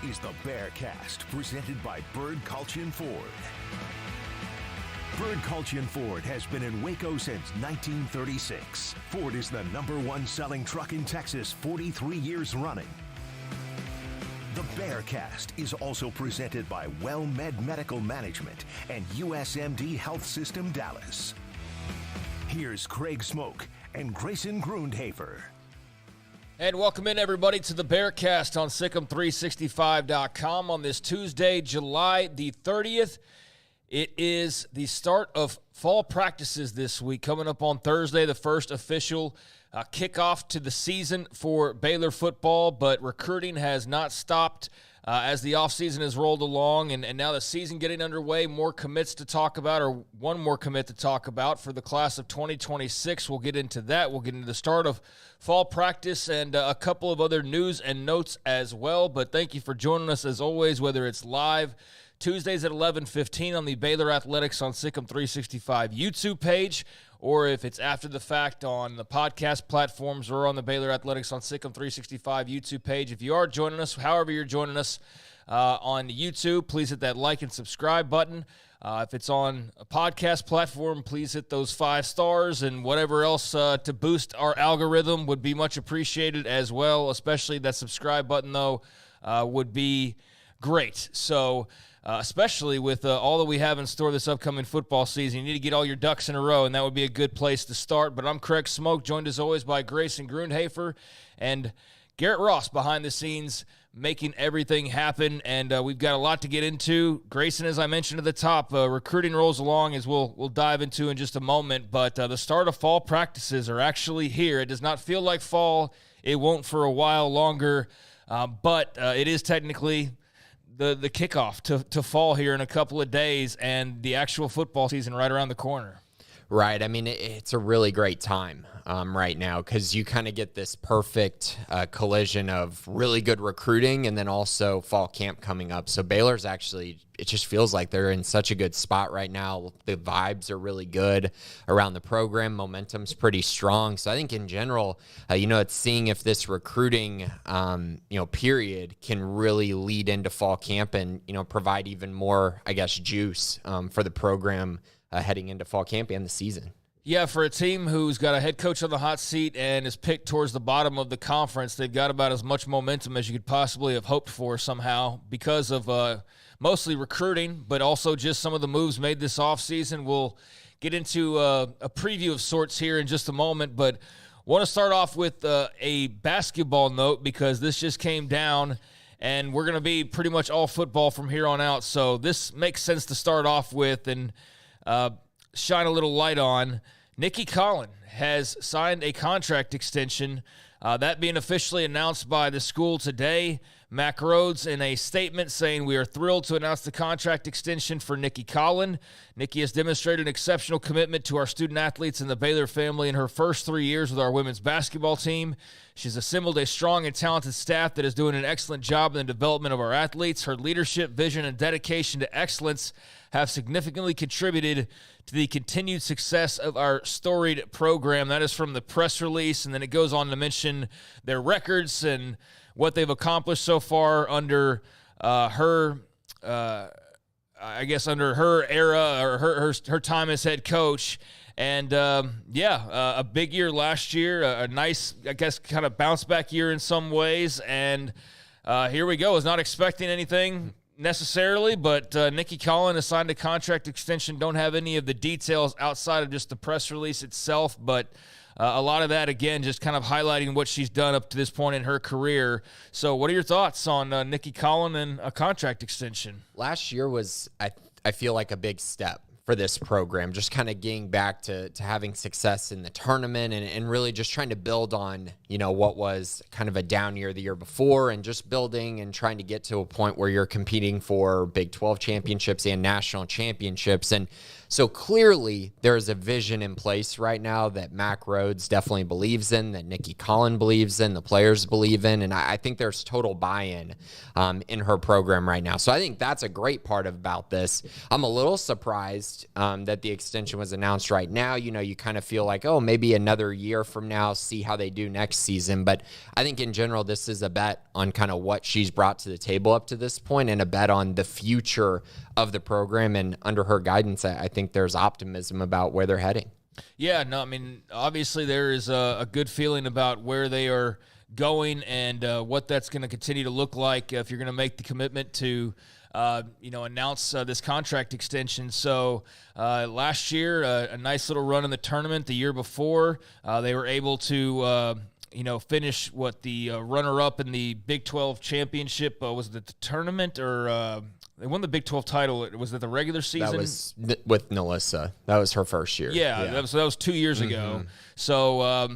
This is the Bearcast, presented by Bird Culchin Ford. Bird Culchin Ford has been in Waco since 1936. Ford is the #1 selling truck in Texas 43 years running. The Bearcast is also presented by WellMed Medical Management and USMD Health System Dallas. Here's Craig Smoke and Grayson Grundhafer. And welcome in, everybody, to the Bearcast on SicEm365.com on this Tuesday, July the 30th. It is the start of fall practices this week. Coming up on Thursday, the first official kickoff to the season for Baylor football, but recruiting has not stopped as the offseason has rolled along, and now the season getting underway. More commits to talk about, or one more commit to talk about for the class of 2026. We'll get into that. We'll get into the start of fall practice and a couple of other news and notes as well. But thank you for joining us as always, whether it's live Tuesdays at 11:15 on the Baylor Athletics on SicEm365 YouTube page, or if it's after the fact on the podcast platforms or on the Baylor Athletics on SicEm365 YouTube page. If you are joining us, however you're joining us on YouTube, please hit that like and subscribe button. If it's on a podcast platform, please hit those 5 stars and whatever else to boost our algorithm would be much appreciated as well, especially that subscribe button, though, would be great. So especially with all that we have in store this upcoming football season, you need to get all your ducks in a row, and that would be a good place to start. But I'm Craig Smoke, joined as always by Grayson Grundhafer and Garrett Ross behind the scenes, making everything happen. And we've got a lot to get into. Grayson, as I mentioned at the top, recruiting rolls along, as we'll dive into in just a moment. But the start of fall practices are actually here. It does not feel like fall. It won't for a while longer, but it is technically the kickoff to fall here in a couple of days, and the actual football season right around the corner. Right. I mean, it's a really great time right now, because you kind of get this perfect collision of really good recruiting and then also fall camp coming up. So Baylor's actually, it just feels like they're in such a good spot right now. The vibes are really good around the program. Momentum's pretty strong. So I think in general, it's seeing if this recruiting, period can really lead into fall camp and, provide even more, juice for the program heading into fall camp and the season. Yeah, for a team who's got a head coach on the hot seat and is picked towards the bottom of the conference, they've got about as much momentum as you could possibly have hoped for somehow because of mostly recruiting, but also just some of the moves made this offseason. We'll get into a preview of sorts here in just a moment, but want to start off with a basketball note, because this just came down, and we're going to be pretty much all football from here on out. So this makes sense to start off with and shine a little light on. Nicki Collen has signed a contract extension, that being officially announced by the school today. Mack Rhodes in a statement saying, "We are thrilled to announce the contract extension for Nicki Collen. Nicki has demonstrated an exceptional commitment to our student athletes and the Baylor family in her first 3 years with our women's basketball team. She's assembled a strong and talented staff that is doing an excellent job in the development of our athletes. Her leadership, vision, and dedication to excellence have significantly contributed to the continued success of our storied program." That is from the press release, and then it goes on to mention their records and what they've accomplished so far under her, under her era, or her time as head coach. And, a big year last year, a nice, kind of bounce back year in some ways. And here we go. I was not expecting anything necessarily, but Nicki Collen has signed a contract extension. Don't have any of the details outside of just the press release itself, but a lot of that, again, just kind of highlighting what she's done up to this point in her career. So what are your thoughts on Nicki Collen and a contract extension? Last year was, I feel like, a big step for this program, just kind of getting back to having success in the tournament and really just trying to build on, what was kind of a down year the year before, and just building and trying to get to a point where you're competing for Big 12 championships and national championships. And So clearly there's a vision in place right now that Mack Rhodes definitely believes in, that Nikki Collin believes in, the players believe in, and I think there's total buy-in in her program right now. So I think that's a great part about this. I'm a little surprised that the extension was announced right now. You kind of feel like, oh, maybe another year from now, see how they do next season. But I think in general, this is a bet on kind of what she's brought to the table up to this point, and a bet on the future of the program. And under her guidance, I think there's optimism about where they're heading. Yeah, no, I mean, obviously there is a good feeling about where they are going and what that's going to continue to look like if you're going to make the commitment to announce this contract extension. So last year, a nice little run in the tournament. The year before, they were able to finish the runner-up in the Big 12 championship. Was it the tournament or they won the Big 12 title? Was it the regular season? That was with Nalissa. That was her first year. Yeah. That was 2 years ago. So,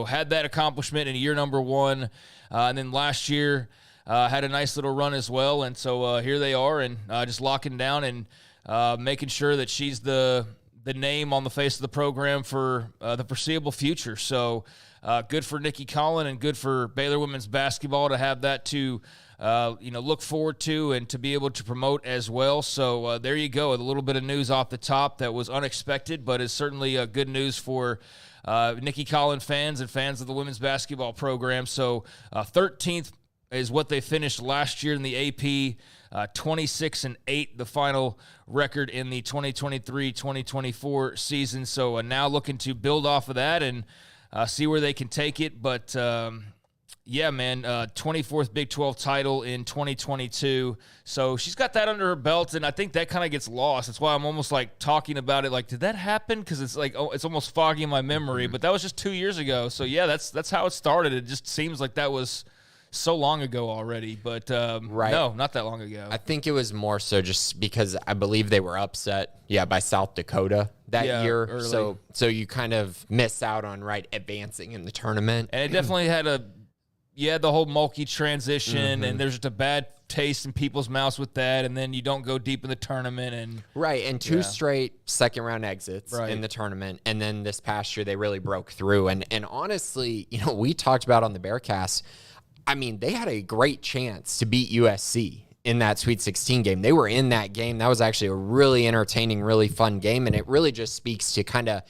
had that accomplishment in year number one. And then last year had a nice little run as well. And so here they are, and just locking down and making sure that she's the name on the face of the program for the foreseeable future. So good for Nikki Collin and good for Baylor women's basketball to have that to look forward to and to be able to promote as well. So there you go, a little bit of news off the top that was unexpected, but is certainly good news for Nikki Collin fans and fans of the women's basketball program. So 13th is what they finished last year in the AP. 26-8, the final record in the 2023-2024 season. So now looking to build off of that and see where they can take it. But 24th Big 12 title in 2022. So she's got that under her belt, and I think that kind of gets lost. That's why I'm almost like talking about it like, did that happen? Because it's like, it's almost foggy in my memory. But that was just 2 years ago. So yeah, that's how it started. It just seems like that was so long ago already, but right. No, not that long ago. I think it was more so just because I believe they were upset, by South Dakota that year. Early. So you kind of miss out on advancing in the tournament. And it definitely had the whole Mulkey transition, and there's just a bad taste in people's mouths with that, and then you don't go deep in the tournament. And two straight second-round exits in the tournament, and then this past year they really broke through. And honestly, we talked about on the Bearcast, I mean, they had a great chance to beat USC in that Sweet 16 game. They were in that game. That was actually a really entertaining, really fun game, and it really just speaks to kind of,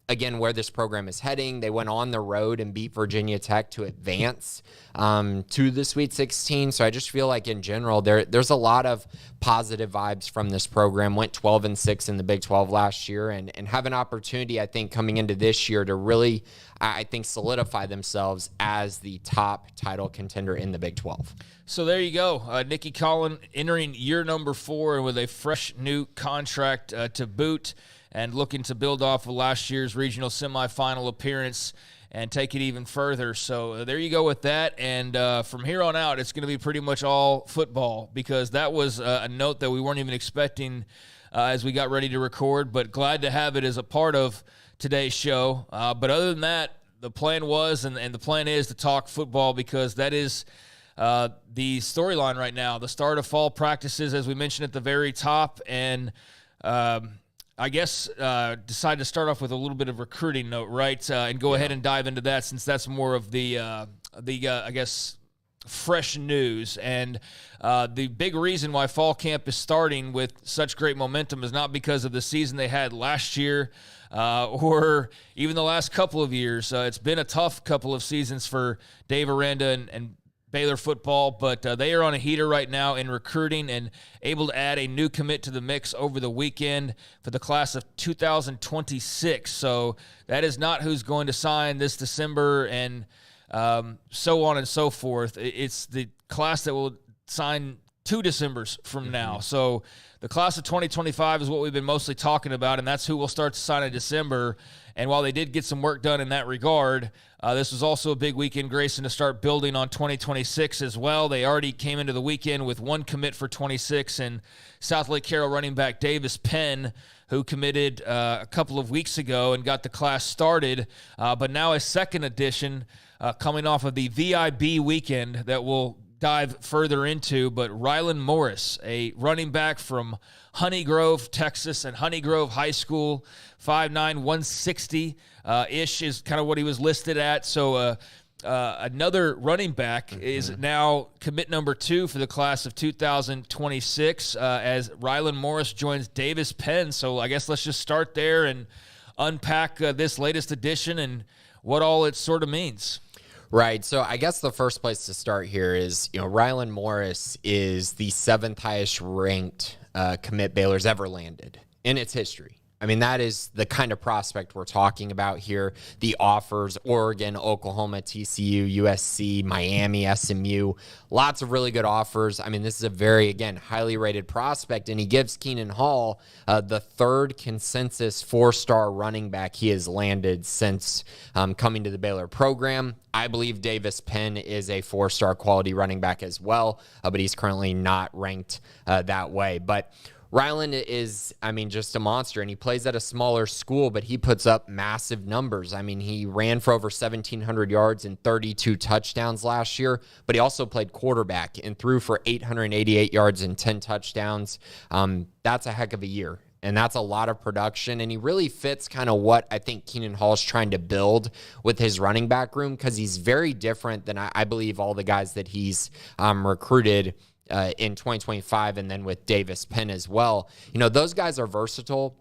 again, where this program is heading. They went on the road and beat Virginia Tech to advance to the Sweet 16. So I just feel like in general, there's a lot of positive vibes from this program. Went 12-6 in the Big 12 last year and have an opportunity, I think, coming into this year to really, I think, solidify themselves as the top title contender in the Big 12. So there you go. Nikki Collin entering year number 4 with a fresh new contract to boot, and looking to build off of last year's regional semifinal appearance and take it even further. So there you go with that. And from here on out, it's going to be pretty much all football, because that was a note that we weren't even expecting as we got ready to record, but glad to have it as a part of today's show. But other than that, the plan was and the plan is to talk football, because that is the storyline right now. The start of fall practices, as we mentioned at the very top, and I guess decided to start off with a little bit of recruiting note, right? And go ahead and dive into that, since that's more of the I guess, fresh news. And the big reason why fall camp is starting with such great momentum is not because of the season they had last year or even the last couple of years. It's been a tough couple of seasons for Dave Aranda and Baylor football, but they are on a heater right now in recruiting and able to add a new commit to the mix over the weekend for the class of 2026. So that is not who's going to sign this December and so on and so forth. It's the class that will sign 2 Decembers from now. So the class of 2025 is what we've been mostly talking about, and that's who will start to sign in December. And while they did get some work done in that regard, this was also a big weekend, Grayson, to start building on 2026 as well. They already came into the weekend with 1 commit for 26, and South Lake Carroll running back Davis Penn, who committed a couple of weeks ago and got the class started. But now a second edition coming off of the VIB weekend that will dive further into, but Rylan Morris, a running back from Honey Grove, Texas, and Honey Grove High School, 5'9", 160-ish is kind of what he was listed at. So another running back is now commit number 2 for the class of 2026 as Rylan Morris joins Davis Penn. So I guess let's just start there and unpack this latest edition and what all it sort of means. Right. So I guess the first place to start here is, Rylan Morris is the 7th highest ranked commit Baylor's ever landed in its history. I mean, that is the kind of prospect we're talking about here. The offers: Oregon, Oklahoma, TCU, USC, Miami, SMU. Lots of really good offers. I mean, this is a very, again, highly rated prospect, and he gives Keenan Hall the 3rd consensus 4-star running back he has landed since coming to the Baylor program. I believe Davis Penn is a 4-star quality running back as well, but he's currently not ranked that way. But Rylan is, just a monster, and he plays at a smaller school, but he puts up massive numbers. I mean, he ran for over 1,700 yards and 32 touchdowns last year, but he also played quarterback and threw for 888 yards and 10 touchdowns. That's a heck of a year, and that's a lot of production, and he really fits kind of what I think Keenan Hall is trying to build with his running back room, because he's very different than I believe all the guys that he's recruited in 2025, and then with Davis Penn as well. Those guys are versatile.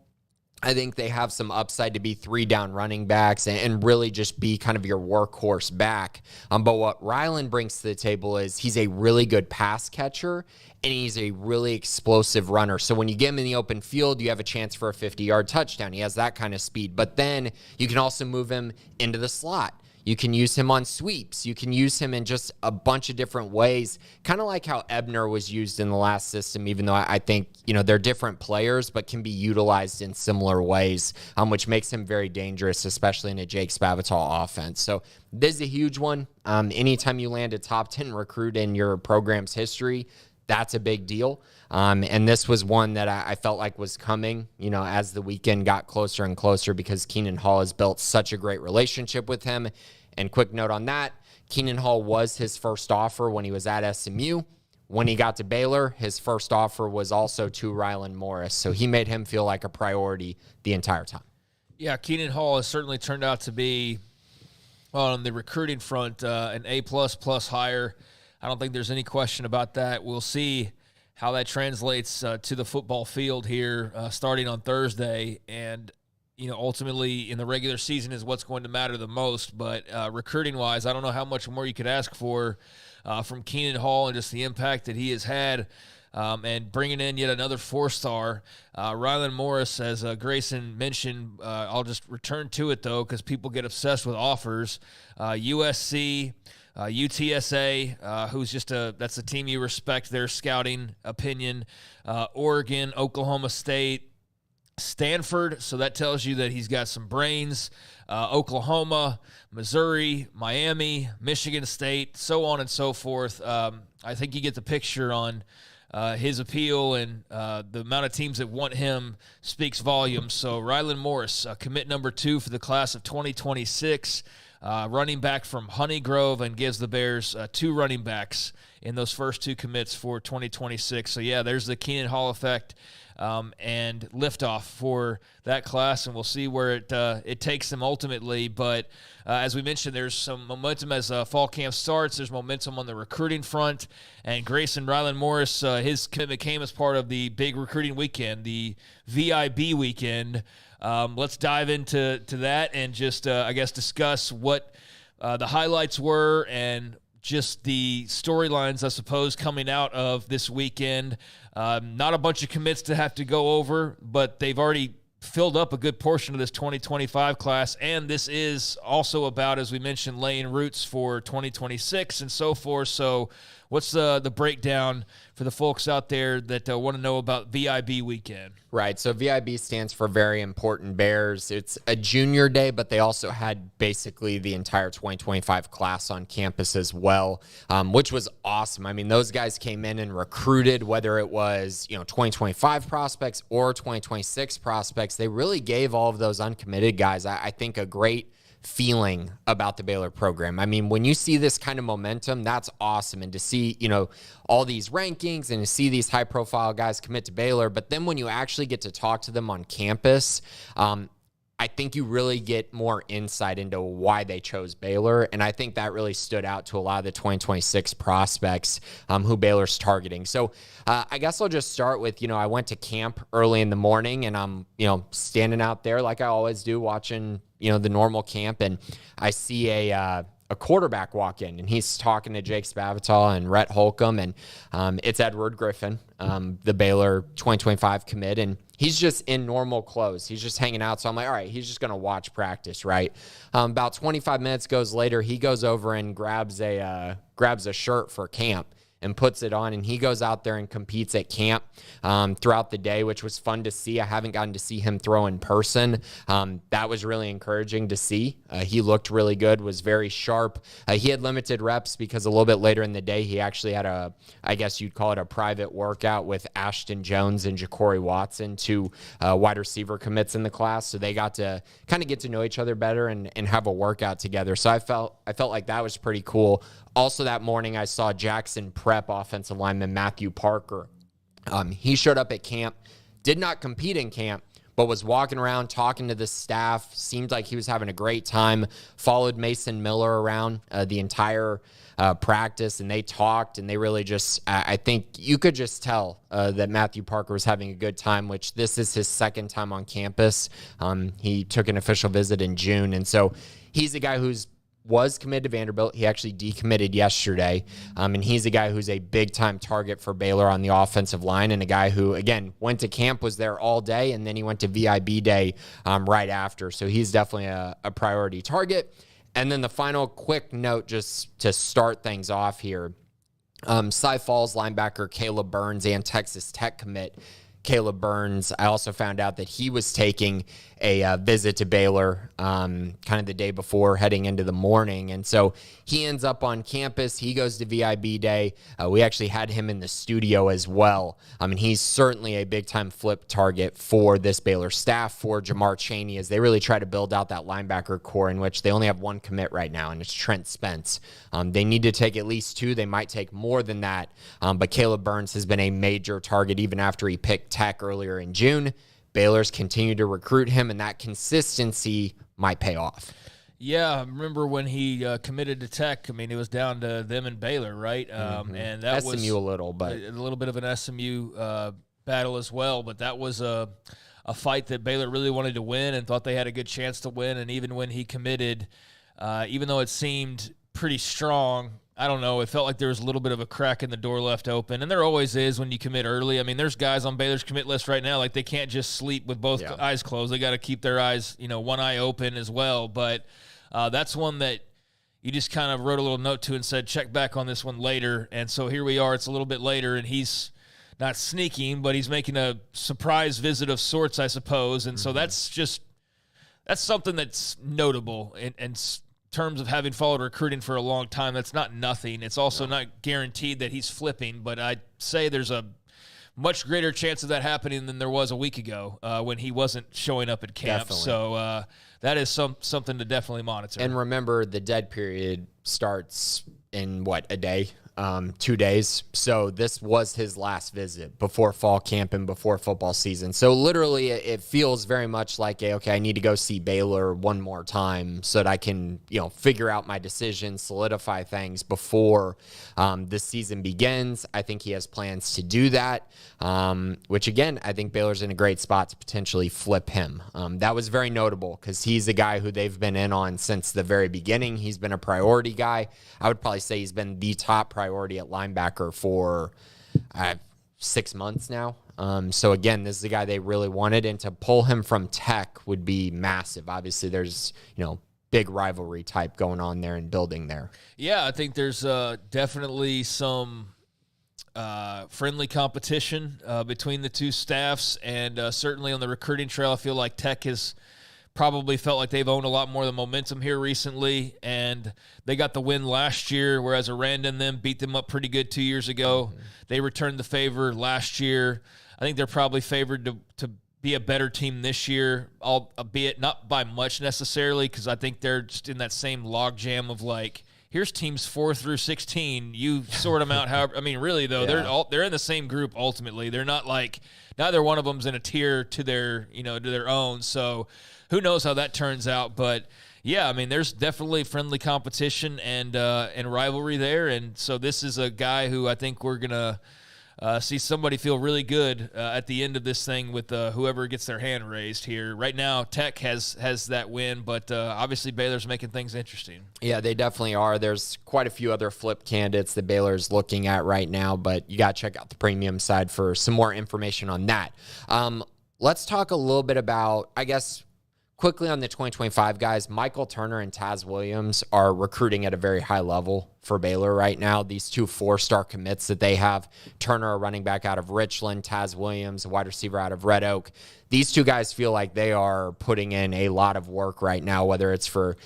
I think they have some upside to be 3-down running backs and really just be kind of your workhorse back. But what Rylan brings to the table is he's a really good pass catcher, and he's a really explosive runner. So when you get him in the open field, you have a chance for a 50-yard touchdown. He has that kind of speed. But then you can also move him into the slot. You can use him on sweeps. You can use him in just a bunch of different ways, kind of like how Ebner was used in the last system, even though I think, they're different players, but can be utilized in similar ways, which makes him very dangerous, especially in a Jake Spavital offense. So this is a huge one. Anytime you land a top 10 recruit in your program's history, that's a big deal. And this was one that I felt like was coming, as the weekend got closer and closer, because Keenan Hall has built such a great relationship with him. And quick note on that, Keenan Hall was his first offer when he was at SMU. When he got to Baylor, his first offer was also to Rylan Morris. So he made him feel like a priority the entire time. Yeah, Keenan Hall has certainly turned out to be, on the recruiting front, an A++ hire. I don't think there's any question about that. We'll see how that translates to the football field here starting on Thursday. And, ultimately in the regular season is what's going to matter the most. But recruiting-wise, I don't know how much more you could ask for from Keenan Hall and just the impact that he has had. And bringing in yet another 4-star. Rylan Morris, as Grayson mentioned, I'll just return to it, though, because people get obsessed with offers. USC, UTSA, who's that's a team you respect their scouting opinion. Oregon, Oklahoma State, Stanford, so that tells you that he's got some brains. Oklahoma, Missouri, Miami, Michigan State, so on and so forth. I think you get the picture on his appeal, and the amount of teams that want him speaks volumes. So Rylan Morris, commit number 2 for the class of 2026. Running back from Honey Grove, and gives the Bears 2 running backs in those first 2 commits for 2026. So, yeah, there's the Keenan Hall effect and liftoff for that class, and we'll see where it takes them ultimately. But as we mentioned, there's some momentum as fall camp starts. There's momentum on the recruiting front, and Grayson Rylan Morris, his commitment came as part of the big recruiting weekend, the VIB weekend. Let's dive into that and just, discuss what the highlights were and just the storylines, I suppose, coming out of this weekend. Not a bunch of commits to have to go over, but they've already filled up a good portion of this 2025 class, and this is also about, as we mentioned, laying roots for 2026 and so forth. So what's the breakdown for the folks out there that want to know about VIB weekend? Right, so VIB stands for Very Important Bears. It's a junior day, but they also had basically the entire 2025 class on campus as well, which was awesome. I mean, those guys came in and recruited, whether it was 2025 prospects or 2026 prospects. They really gave all of those uncommitted guys, I think, a great feeling about the Baylor program. I mean, when you see this kind of momentum, that's awesome. And to see, all these rankings and to see these high profile guys commit to Baylor, but then when you actually get to talk to them on campus, I think you really get more insight into why they chose Baylor, and I think that really stood out to a lot of the 2026 prospects who Baylor's targeting. So I guess I'll just start with, I went to camp early in the morning, and I'm, standing out there like I always do, watching, the normal camp, and I see a quarterback walk in, and he's talking to Jake Spavital and Rhett Holcomb, and it's Edward Griffin, the Baylor 2025 commit, and he's just in normal clothes. He's just hanging out. So I'm like, all right, he's just going to watch practice, right? About 25 minutes goes later, he goes over and grabs a shirt for camp and puts it on, and he goes out there and competes at camp throughout the day, which was fun to see. I haven't gotten to see him throw in person. That was really encouraging to see. He looked really good, was very sharp. He had limited reps because a little bit later in the day, he actually had I guess you'd call it a private workout with Ashton Jones and Ja'Cory Watson, two wide receiver commits in the class. So they got to kind of get to know each other better and have a workout together. So I felt like that was pretty cool. Also that morning, I saw Jackson Prep offensive lineman Matthew Parker. He showed up at camp, did not compete in camp, but was walking around talking to the staff. Seemed like he was having a great time. Followed Mason Miller around the entire practice, and they talked, and they really just, I think you could just tell that Matthew Parker was having a good time, which this is his second time on campus. He took an official visit in June, and so he's a guy was committed to Vanderbilt. He actually decommitted yesterday, and he's a guy who's a big-time target for Baylor on the offensive line, and a guy who, again, went to camp, was there all day, and then he went to VIB day right after. So he's definitely a priority target. And then the final quick note just to start things off here, Cy Falls linebacker Caleb Burns and Texas Tech commit Caleb Burns. I also found out that he was taking a visit to Baylor kind of the day before heading into the morning. And so he ends up on campus. He goes to VIB day. We actually had him in the studio as well. I mean, he's certainly a big-time flip target for this Baylor staff, for Jamar Chaney, as they really try to build out that linebacker core, in which they only have one commit right now, and it's Trent Spence. They need to take at least two. They might take more than that. But Caleb Burns has been a major target even after he picked Tech earlier in June. Baylor's continued to recruit him, and that consistency might pay off. Yeah, I remember when he committed to Tech. I mean, it was down to them and Baylor, right? And that was SMU a little bit Definitely. So that is something to definitely monitor. And remember, the dead period starts in, a day? 2 days. So this was his last visit before fall camp and before football season. So literally it feels very much like, I need to go see Baylor one more time so that I can, figure out my decision, solidify things before this season begins. I think he has plans to do that, which again, I think Baylor's in a great spot to potentially flip him. That was very notable because he's a guy who they've been in on since the very beginning. He's been a priority guy. I would probably say he's been the top priority at linebacker for 6 months now. So again, this is the guy they really wanted, and to pull him from Tech would be massive. Obviously, there's big rivalry type going on there and building there. Yeah, I think there's definitely some friendly competition between the two staffs, and certainly on the recruiting trail, I feel like Tech has probably felt like they've owned a lot more of the momentum here recently, and they got the win last year, whereas Aranda and them beat them up pretty good 2 years ago. They returned the favor last year. I think they're probably favored to be a better team this year, albeit not by much necessarily, because I think they're just in that same logjam of like, here's teams 4 through 16. You sort them out. However, I mean, really though, they're in the same group ultimately. They're not like neither one of them's in a tier to their own. So who knows how that turns out? But yeah, I mean, there's definitely friendly competition and rivalry there. And so this is a guy who I think we're gonna see somebody feel really good at the end of this thing with whoever gets their hand raised here. Right now, Tech has that win, but obviously Baylor's making things interesting. Yeah, they definitely are. There's quite a few other flip candidates that Baylor's looking at right now, but you got to check out the premium side for some more information on that. Let's talk a little bit about, I guess, quickly on the 2025 guys. Michael Turner and Taz Williams are recruiting at a very high level for Baylor right now. These 2 4-star commits that they have, Turner, a running back out of Richland, Taz Williams, a wide receiver out of Red Oak. These 2 guys feel like they are putting in a lot of work right now, whether it's for,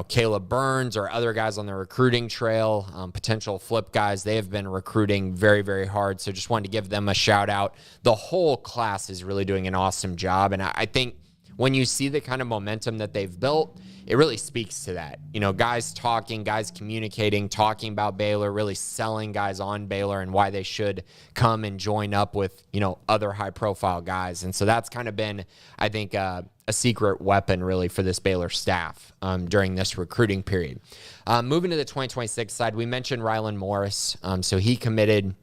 Caleb Burns or other guys on the recruiting trail, potential flip guys. They have been recruiting very, very hard. So just wanted to give them a shout out. The whole class is really doing an awesome job. And I think when you see the kind of momentum that they've built, it really speaks to that. Guys talking, guys communicating, talking about Baylor, really selling guys on Baylor and why they should come and join up with, other high-profile guys. And so that's kind of been, I think, a secret weapon, really, for this Baylor staff during this recruiting period. Moving to the 2026 side, we mentioned Rylan Morris. So he committed.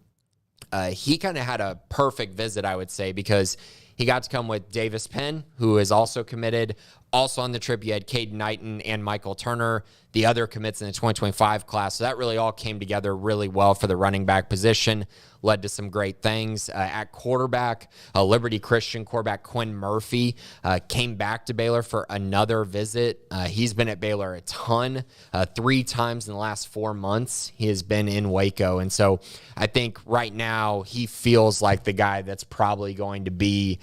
He kind of had a perfect visit, I would say, because he got to come with Davis Penn, who is also committed. Also on the trip, you had Caden Knighton and Michael Turner, the other commits in the 2025 class. So that really all came together really well for the running back position, led to some great things. At quarterback, Liberty Christian quarterback Quinn Murphy came back to Baylor for another visit. He's been at Baylor a ton. 3 times in the last 4 months, he has been in Waco. And so I think right now he feels like the guy that's probably going to be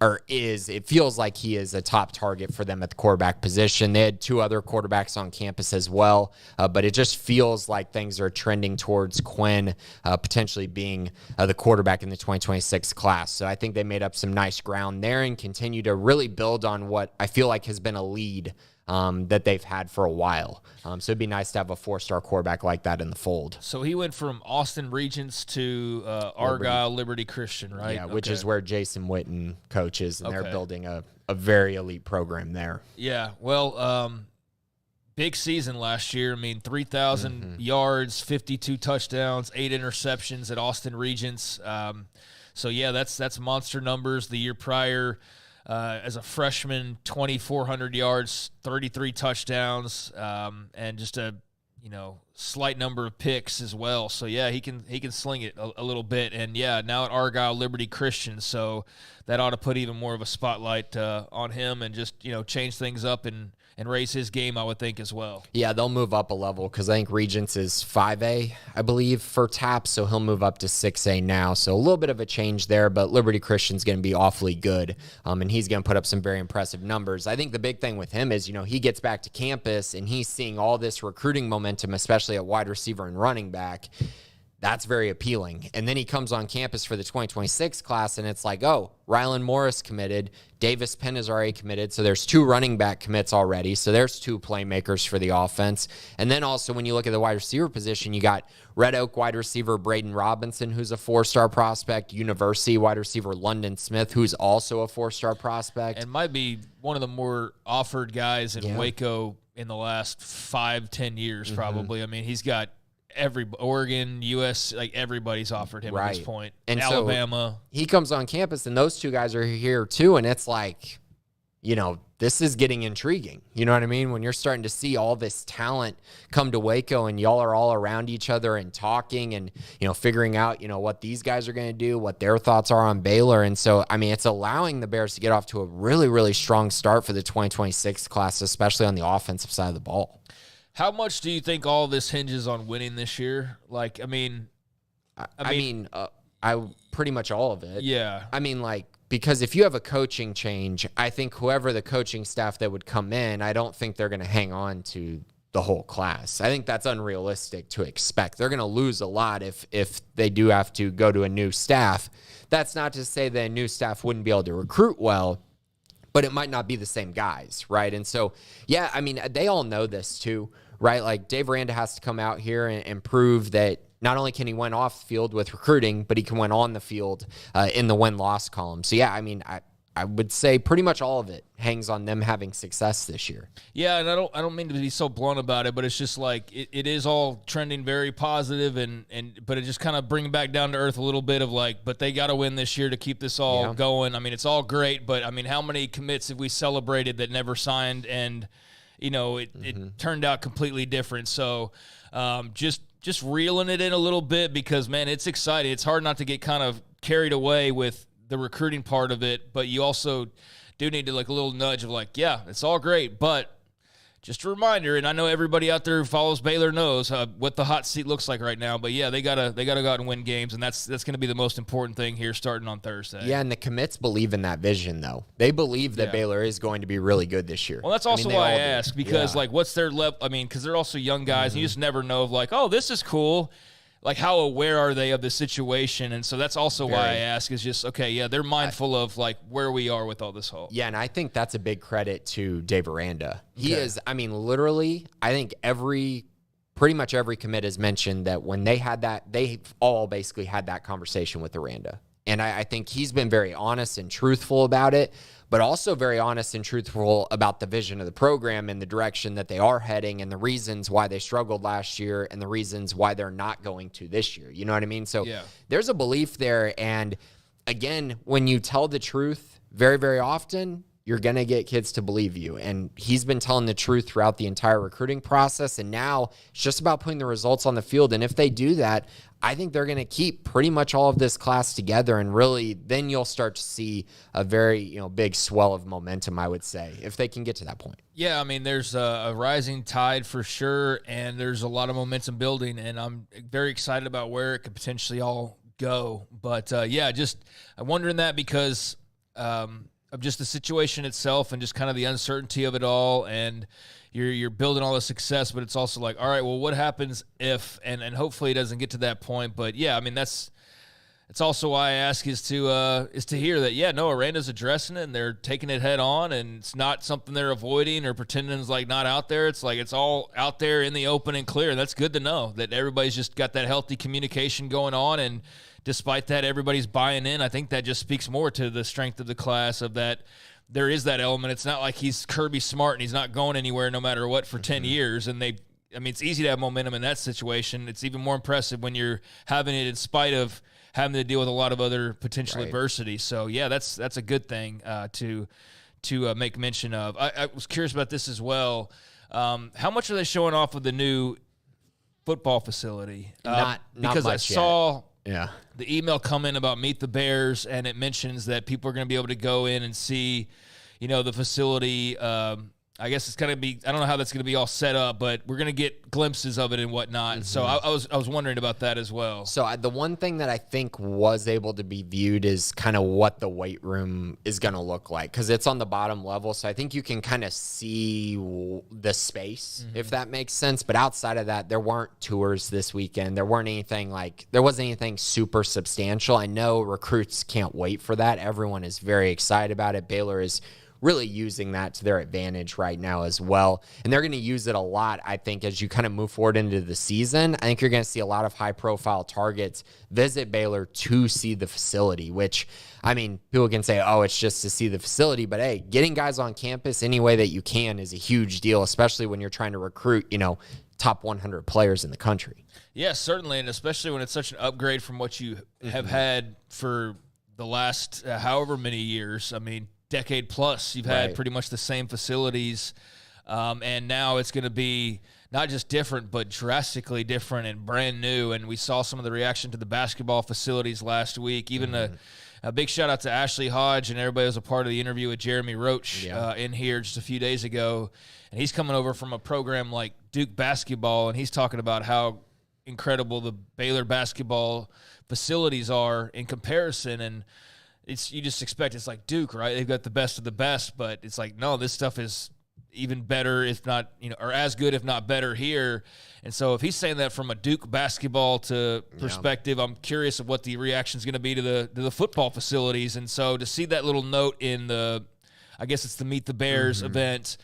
it feels like he is a top target for them at the quarterback position. They had 2 other quarterbacks on campus as well, but it just feels like things are trending towards Quinn potentially being the quarterback in the 2026 class. So I think they made up some nice ground there and continue to really build on what I feel like has been a lead that they've had for a while. So it'd be nice to have a 4-star quarterback like that in the fold. So he went from Austin Regents to Argyle Liberty Christian, right? Yeah, which is where Jason Witten coaches, and they're building a very elite program there. Yeah, well, big season last year. I mean, 3,000 yards, 52 touchdowns, 8 interceptions at Austin Regents. So, yeah, that's monster numbers. The year prior, as a freshman, 2,400 yards, 33 touchdowns, and just a slight number of picks as well. So yeah, he can sling it a little bit. And yeah, now at Argyle Liberty Christian, so that ought to put even more of a spotlight on him and just change things up and raise his game, I would think, as well. Yeah, they'll move up a level because I think Regents is 5A, I believe, for TAP, so he'll move up to 6A now. So a little bit of a change there, but Liberty Christian's going to be awfully good, and he's going to put up some very impressive numbers. I think the big thing with him is, he gets back to campus, and he's seeing all this recruiting momentum, especially at wide receiver and running back. That's very appealing. And then he comes on campus for the 2026 class, and it's like, oh, Rylan Morris committed. Davis Penn is already committed. So there's 2 running back commits already. So there's 2 playmakers for the offense. And then also when you look at the wide receiver position, you got Red Oak wide receiver Braden Robinson, who's a 4-star prospect, University wide receiver London Smith, who's also a 4-star prospect. And might be one of the more offered guys in Waco in the last 5-10 years, probably. I mean, he's got Oregon, U.S., like everybody's offered him at this point. And Alabama. So he comes on campus, and those 2 guys are here too, and it's like, this is getting intriguing. You know what I mean? When you're starting to see all this talent come to Waco, and y'all are all around each other and talking and, figuring out, what these guys are going to do, what their thoughts are on Baylor. And so, I mean, it's allowing the Bears to get off to a really, really strong start for the 2026 class, especially on the offensive side of the ball. How much do you think all this hinges on winning this year? Like, I mean, pretty much all of it. Yeah. I mean, because if you have a coaching change, I think whoever the coaching staff that would come in, I don't think they're going to hang on to the whole class. I think that's unrealistic to expect. They're going to lose a lot if they do have to go to a new staff. That's not to say that a new staff wouldn't be able to recruit well, but it might not be the same guys, right? And so, yeah, I mean, they all know this too, right? Like Dave Aranda has to come out here and prove that not only can he win off the field with recruiting, but he can win on the field in the win-loss column. So, yeah, I mean, I would say pretty much all of it hangs on them having success this year. Yeah, and I don't mean to be so blunt about it, but it's just like it is all trending very positive, but it just kind of bring back down to earth a little bit of like, but they got to win this year to keep this all going. I mean, it's all great, but I mean, how many commits have we celebrated that never signed, and it turned out completely different. So just reeling it in a little bit because, man, it's exciting. It's hard not to get kind of carried away with the recruiting part of it, but you also do need to like a little nudge of like, yeah, it's all great, but just a reminder, and I know everybody out there who follows Baylor knows what the hot seat looks like right now, but yeah, they gotta go out and win games, and that's going to be the most important thing here starting on Thursday. Yeah, and the commits believe in that vision, though. They believe that Baylor is going to be really good this year. Well, that's also why I ask, because like, what's their level? I mean, because they're also young guys, and you just never know of like, oh, this is cool. Like, how aware are they of the situation? And so that's also why I ask is just, okay, yeah, they're mindful of, like, where we are with all this whole. Yeah, and I think that's a big credit to Dave Aranda. He is, I mean, literally, I think pretty much every commit has mentioned that when they had that, they all basically had that conversation with Aranda. And I think he's been very honest and truthful about it, but also very honest and truthful about the vision of the program and the direction that they are heading and the reasons why they struggled last year and the reasons why they're not going to this year. You know what I mean? So there's a belief there. And again, when you tell the truth very, very often, you're going to get kids to believe you. And he's been telling the truth throughout the entire recruiting process. And now it's just about putting the results on the field. And if they do that, I think they're going to keep pretty much all of this class together. And really, then you'll start to see a very, big swell of momentum, I would say, if they can get to that point. Yeah, I mean, there's a rising tide for sure. And there's a lot of momentum building. And I'm very excited about where it could potentially all go. But, just I'm wondering that because of just the situation itself and just kind of the uncertainty of it all, and you're building all the success, but it's also like, all right, well, what happens if, and hopefully it doesn't get to that point, but yeah, I mean, it's also why I ask is to hear that, Aranda's addressing it and they're taking it head on, and it's not something they're avoiding or pretending is like not out there. It's like it's all out there in the open and clear. That's good to know that everybody's just got that healthy communication going on, and despite that, everybody's buying in. I think that just speaks more to the strength of the class, of that there is that element. It's not like he's Kirby Smart and he's not going anywhere no matter what for 10 years. And it's easy to have momentum in that situation. It's even more impressive when you're having it in spite of having to deal with a lot of other potential adversity. So, yeah, that's a good thing to make mention of. I was curious about this as well. How much are they showing off of the new football facility? Not because much I saw the email come in about Meet the Bears, and it mentions that people are going to be able to go in and see, the facility. I guess it's going to be, I don't know how that's going to be all set up, but we're going to get glimpses of it and whatnot. Mm-hmm. So I was wondering about that as well. So the one thing that I think was able to be viewed is kind of what the weight room is going to look like, because it's on the bottom level. So I think you can kind of see the space, if that makes sense. But outside of that, there weren't tours this weekend. There wasn't anything super substantial. I know recruits can't wait for that. Everyone is very excited about it. Baylor is really using that to their advantage right now as well. And they're going to use it a lot, I think, as you kind of move forward into the season. I think you're going to see a lot of high-profile targets visit Baylor to see the facility, which, I mean, people can say, oh, it's just to see the facility. But, hey, getting guys on campus any way that you can is a huge deal, especially when you're trying to recruit, top 100 players in the country. Yeah, certainly, and especially when it's such an upgrade from what you have had for the last however many years. I mean, decade plus, you've had pretty much the same facilities, and now it's going to be not just different, but drastically different and brand new. And we saw some of the reaction to the basketball facilities last week. Even a big shout out to Ashley Hodge and everybody who was a part of the interview with Jeremy Roach in here just a few days ago. And he's coming over from a program like Duke basketball, and he's talking about how incredible the Baylor basketball facilities are in comparison. And you just expect it's like Duke, right? They've got the best of the best, but it's like, no, this stuff is even better, if not, or as good, if not better here. And so if he's saying that from a Duke basketball perspective, I'm curious of what the reaction is going to be to the football facilities. And so to see that little note in I guess it's the Meet the Bears event.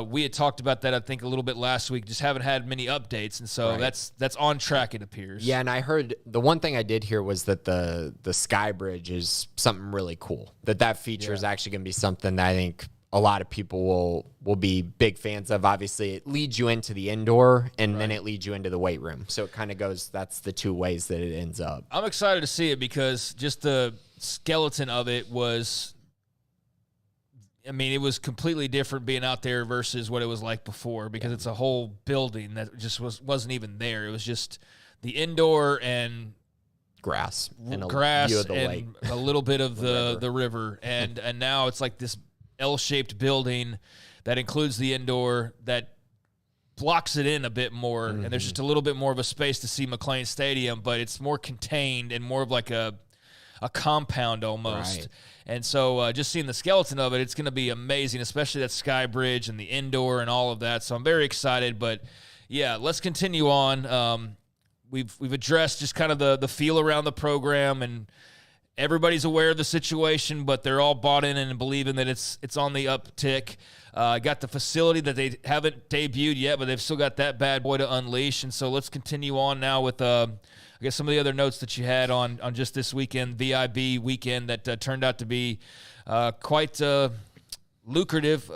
We had talked about that, I think, a little bit last week. Just haven't had many updates, and so that's on track, it appears. Yeah, and I heard the one thing I did hear was that the Sky Bridge is something really cool. That feature is actually going to be something that I think a lot of people will be big fans of. Obviously, it leads you into the indoor, and then it leads you into the weight room. So it kind of goes. That's the two ways that it ends up. I'm excited to see it because just the skeleton of it was. I mean, it was completely different being out there versus what it was like before because it's a whole building that just wasn't even there. It was just the indoor and grass and a little bit of the river. And now it's like this L-shaped building that includes the indoor that blocks it in a bit more. And there's just a little bit more of a space to see McLean Stadium, but it's more contained and more of like a compound almost. Right. And so just seeing the skeleton of it, it's going to be amazing, especially that Sky Bridge and the indoor and all of that. So I'm very excited. But, yeah, let's continue on. We've addressed just kind of the feel around the program, and everybody's aware of the situation, but they're all bought in and believing that it's on the uptick. Got the facility that they haven't debuted yet, but they've still got that bad boy to unleash. And so let's continue on now with I guess some of the other notes that you had on just this weekend, VIB weekend, that turned out to be quite lucrative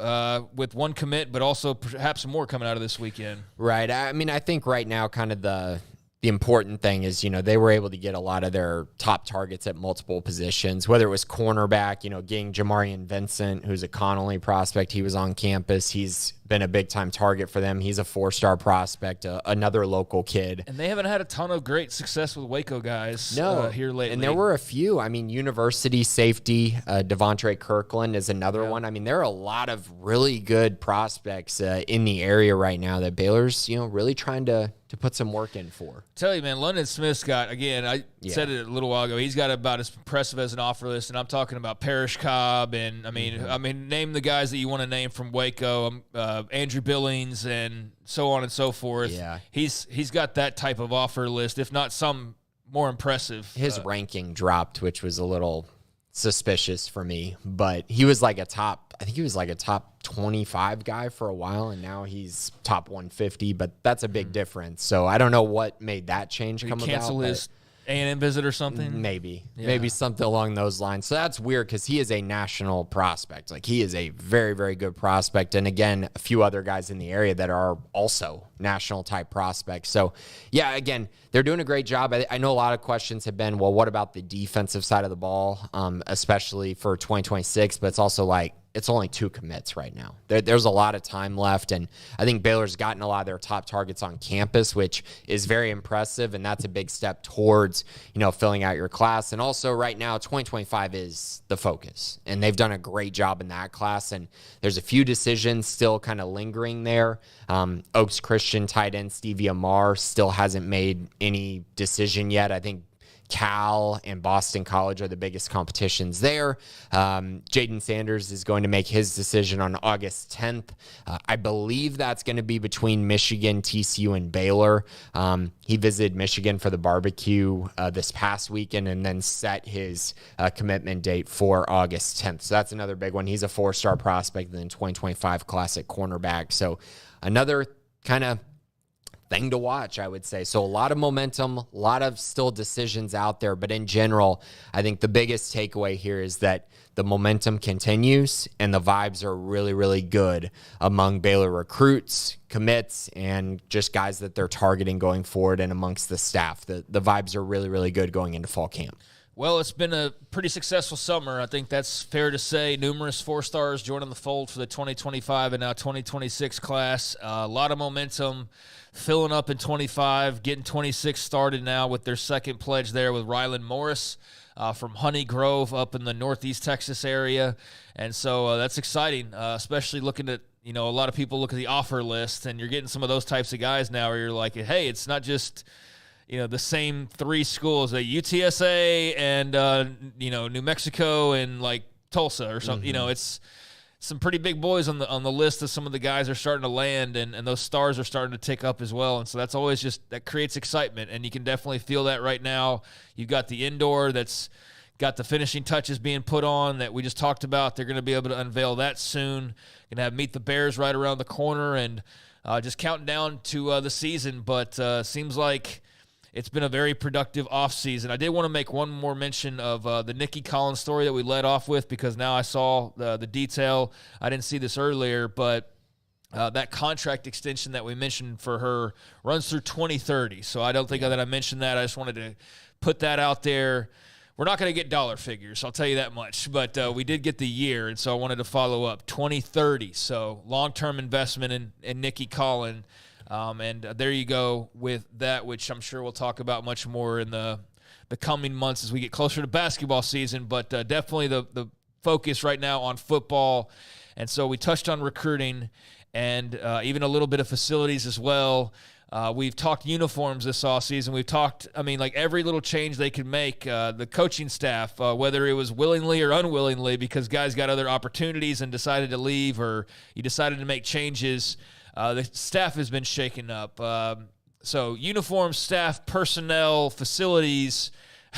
with one commit, but also perhaps more coming out of this weekend. Right. I mean, I think right now kind of the important thing is, they were able to get a lot of their top targets at multiple positions, whether it was cornerback, getting Jamarian Vincent, who's a Connolly prospect. He was on campus. He's been a big-time target for them. He's a 4-star prospect, another local kid. And they haven't had a ton of great success with Waco guys here lately. And there were a few. I mean, university safety, Devontre Kirkland is another one. I mean, there are a lot of really good prospects in the area right now that Baylor's, really trying to put some work in for. Tell you, man, London Smith's got, again, I said it a little while ago, he's got about as impressive as an offer list, and I'm talking about Parrish Cobb, and I mean, name the guys that you want to name from Waco, Andrew Billings, and so on and so forth. Yeah. He's got that type of offer list, if not some more impressive. His ranking dropped, which was a little suspicious for me, but he was like a top 25 guy for a while, and now he's top 150, but that's a big difference. So I don't know what made that change come about. Cancel his A&M visit or something? Maybe something along those lines. So that's weird because he is a national prospect. Like, he is a very, very good prospect. And again, a few other guys in the area that are also national type prospects. So yeah, again, they're doing a great job. I know a lot of questions have been, well, what about the defensive side of the ball, especially for 2026? But it's also like, it's only 2 commits right now. There's a lot of time left, and I think Baylor's gotten a lot of their top targets on campus, which is very impressive, and that's a big step towards, filling out your class. And also right now, 2025 is the focus, and they've done a great job in that class, and there's a few decisions still kind of lingering there. Oaks Christian tight end Stevie Amar still hasn't made any decision yet. I think Cal and Boston College are the biggest competitions there. Jaden Sanders is going to make his decision on August 10th. I believe that's going to be between Michigan, TCU, and Baylor. He visited Michigan for the barbecue this past weekend and then set his commitment date for August 10th. So that's another big one. He's a 4-star prospect in the 2025 Classic cornerback. So another kind of thing to watch, I would say. So a lot of momentum, a lot of still decisions out there. But in general, I think the biggest takeaway here is that the momentum continues and the vibes are really, really good among Baylor recruits, commits, and just guys that they're targeting going forward and amongst the staff. The vibes are really, really good going into fall camp. Well, it's been a pretty successful summer. I think that's fair to say. Numerous 4-stars joining the fold for the 2025 and now 2026 class. A lot of momentum filling up in 25, getting 26 started now with their second pledge there with Rylan Morris from Honey Grove up in the Northeast Texas area. And so that's exciting, especially looking at, a lot of people look at the offer list, and you're getting some of those types of guys now where you're like, hey, it's not just – the same 3 schools, UTSA and, New Mexico and like Tulsa or something. some pretty big boys on the list of some of the guys are starting to land, and those stars are starting to tick up as well. And so that's always that creates excitement, and you can definitely feel that right now. You've got the indoor that's got the finishing touches being put on that we just talked about. They're going to be able to unveil that soon. Going to have Meet the Bears right around the corner, and just counting down to the season. But seems like it's been a very productive offseason. I did want to make one more mention of the Nikki Collins story that we led off with, because now I saw the detail. I didn't see this earlier, but that contract extension that we mentioned for her runs through 2030. So I don't think that I mentioned that. I just wanted to put that out there. We're not going to get dollar figures, I'll tell you that much, but we did get the year, and so I wanted to follow up. 2030, so long-term investment in Nikki Collins. And there you go with that, which I'm sure we'll talk about much more in the coming months as we get closer to basketball season, but definitely the focus right now on football. And so we touched on recruiting and even a little bit of facilities as well. We've talked uniforms this offseason. We've talked, every little change they could make. The coaching staff, whether it was willingly or unwillingly because guys got other opportunities and decided to leave, or you decided to make changes, the staff has been shaken up. So uniforms, staff, personnel, facilities,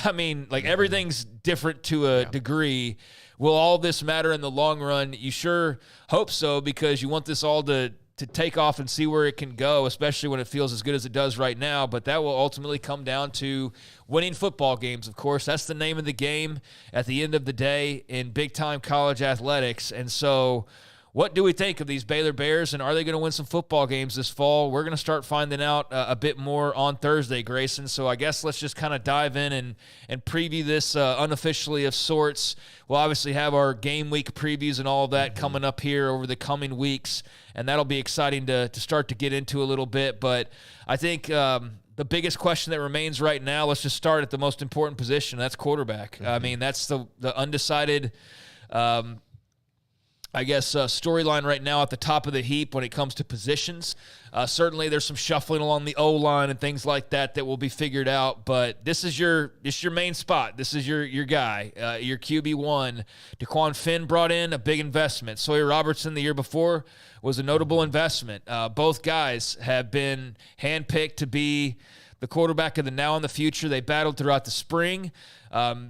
everything's different to a degree. Will all this matter in the long run? You sure hope so, because you want this all to take off and see where it can go, especially when it feels as good as it does right now. But that will ultimately come down to winning football games, of course. That's the name of the game at the end of the day in big-time college athletics. And so what do we think of these Baylor Bears, and are they going to win some football games this fall? We're going to start finding out a bit more on Thursday, Grayson. So I guess let's just kind of dive in and preview this unofficially of sorts. We'll obviously have our game week previews and all of that coming up here over the coming weeks, and that'll be exciting to start to get into a little bit. But I think the biggest question that remains right now, let's just start at the most important position, that's quarterback. That's the undecided storyline right now at the top of the heap when it comes to positions. Certainly there's some shuffling along the O-line and things like that will be figured out, but this is your main spot. This is your guy, your QB1. DeQuan Finn brought in a big investment. Sawyer Robertson the year before was a notable investment. Both guys have been handpicked to be the quarterback of the now and the future. They battled throughout the spring.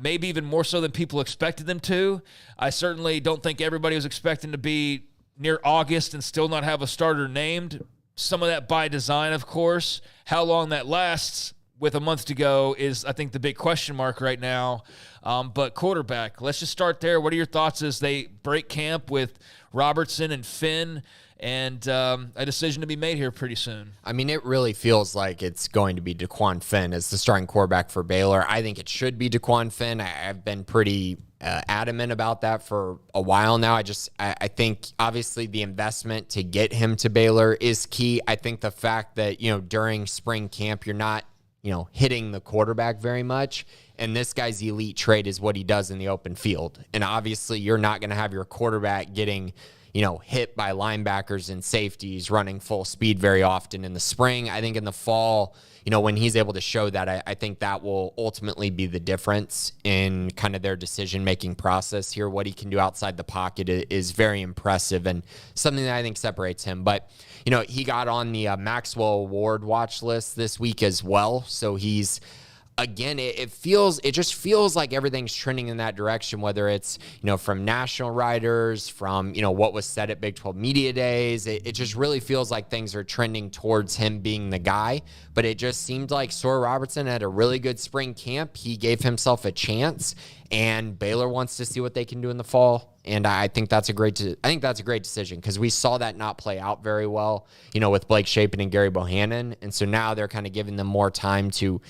Maybe even more so than people expected them to. I certainly don't think everybody was expecting to be near August and still not have a starter named. Some of that by design, of course. How long that lasts with a month to go is, I think, the big question mark right now. But quarterback, let's just start there. What are your thoughts as they break camp with Robertson and Finn, and a decision to be made here pretty soon? It really feels like it's going to be DeQuan Finn as the starting quarterback for Baylor. I think it should be DeQuan Finn. I've been pretty adamant about that for a while now. I think obviously the investment to get him to Baylor is key. I think the fact that, during spring camp, you're not, hitting the quarterback very much. And this guy's elite trait is what he does in the open field. And obviously you're not going to have your quarterback getting hit by linebackers and safeties running full speed very often in the spring. I think in the fall, when he's able to show that, I think that will ultimately be the difference in kind of their decision-making process here. What he can do outside the pocket is very impressive and something that I think separates him. But, he got on the Maxwell Award watch list this week as well. So he's, again, it just feels like everything's trending in that direction, whether it's, from national writers, from, what was said at Big 12 Media Days. It just really feels like things are trending towards him being the guy. But it just seemed like Sawyer Robertson had a really good spring camp. He gave himself a chance, and Baylor wants to see what they can do in the fall. And I think that's a great decision, because we saw that not play out very well, with Blake Shapen and Gary Bohannon. And so now they're kind of giving them more time to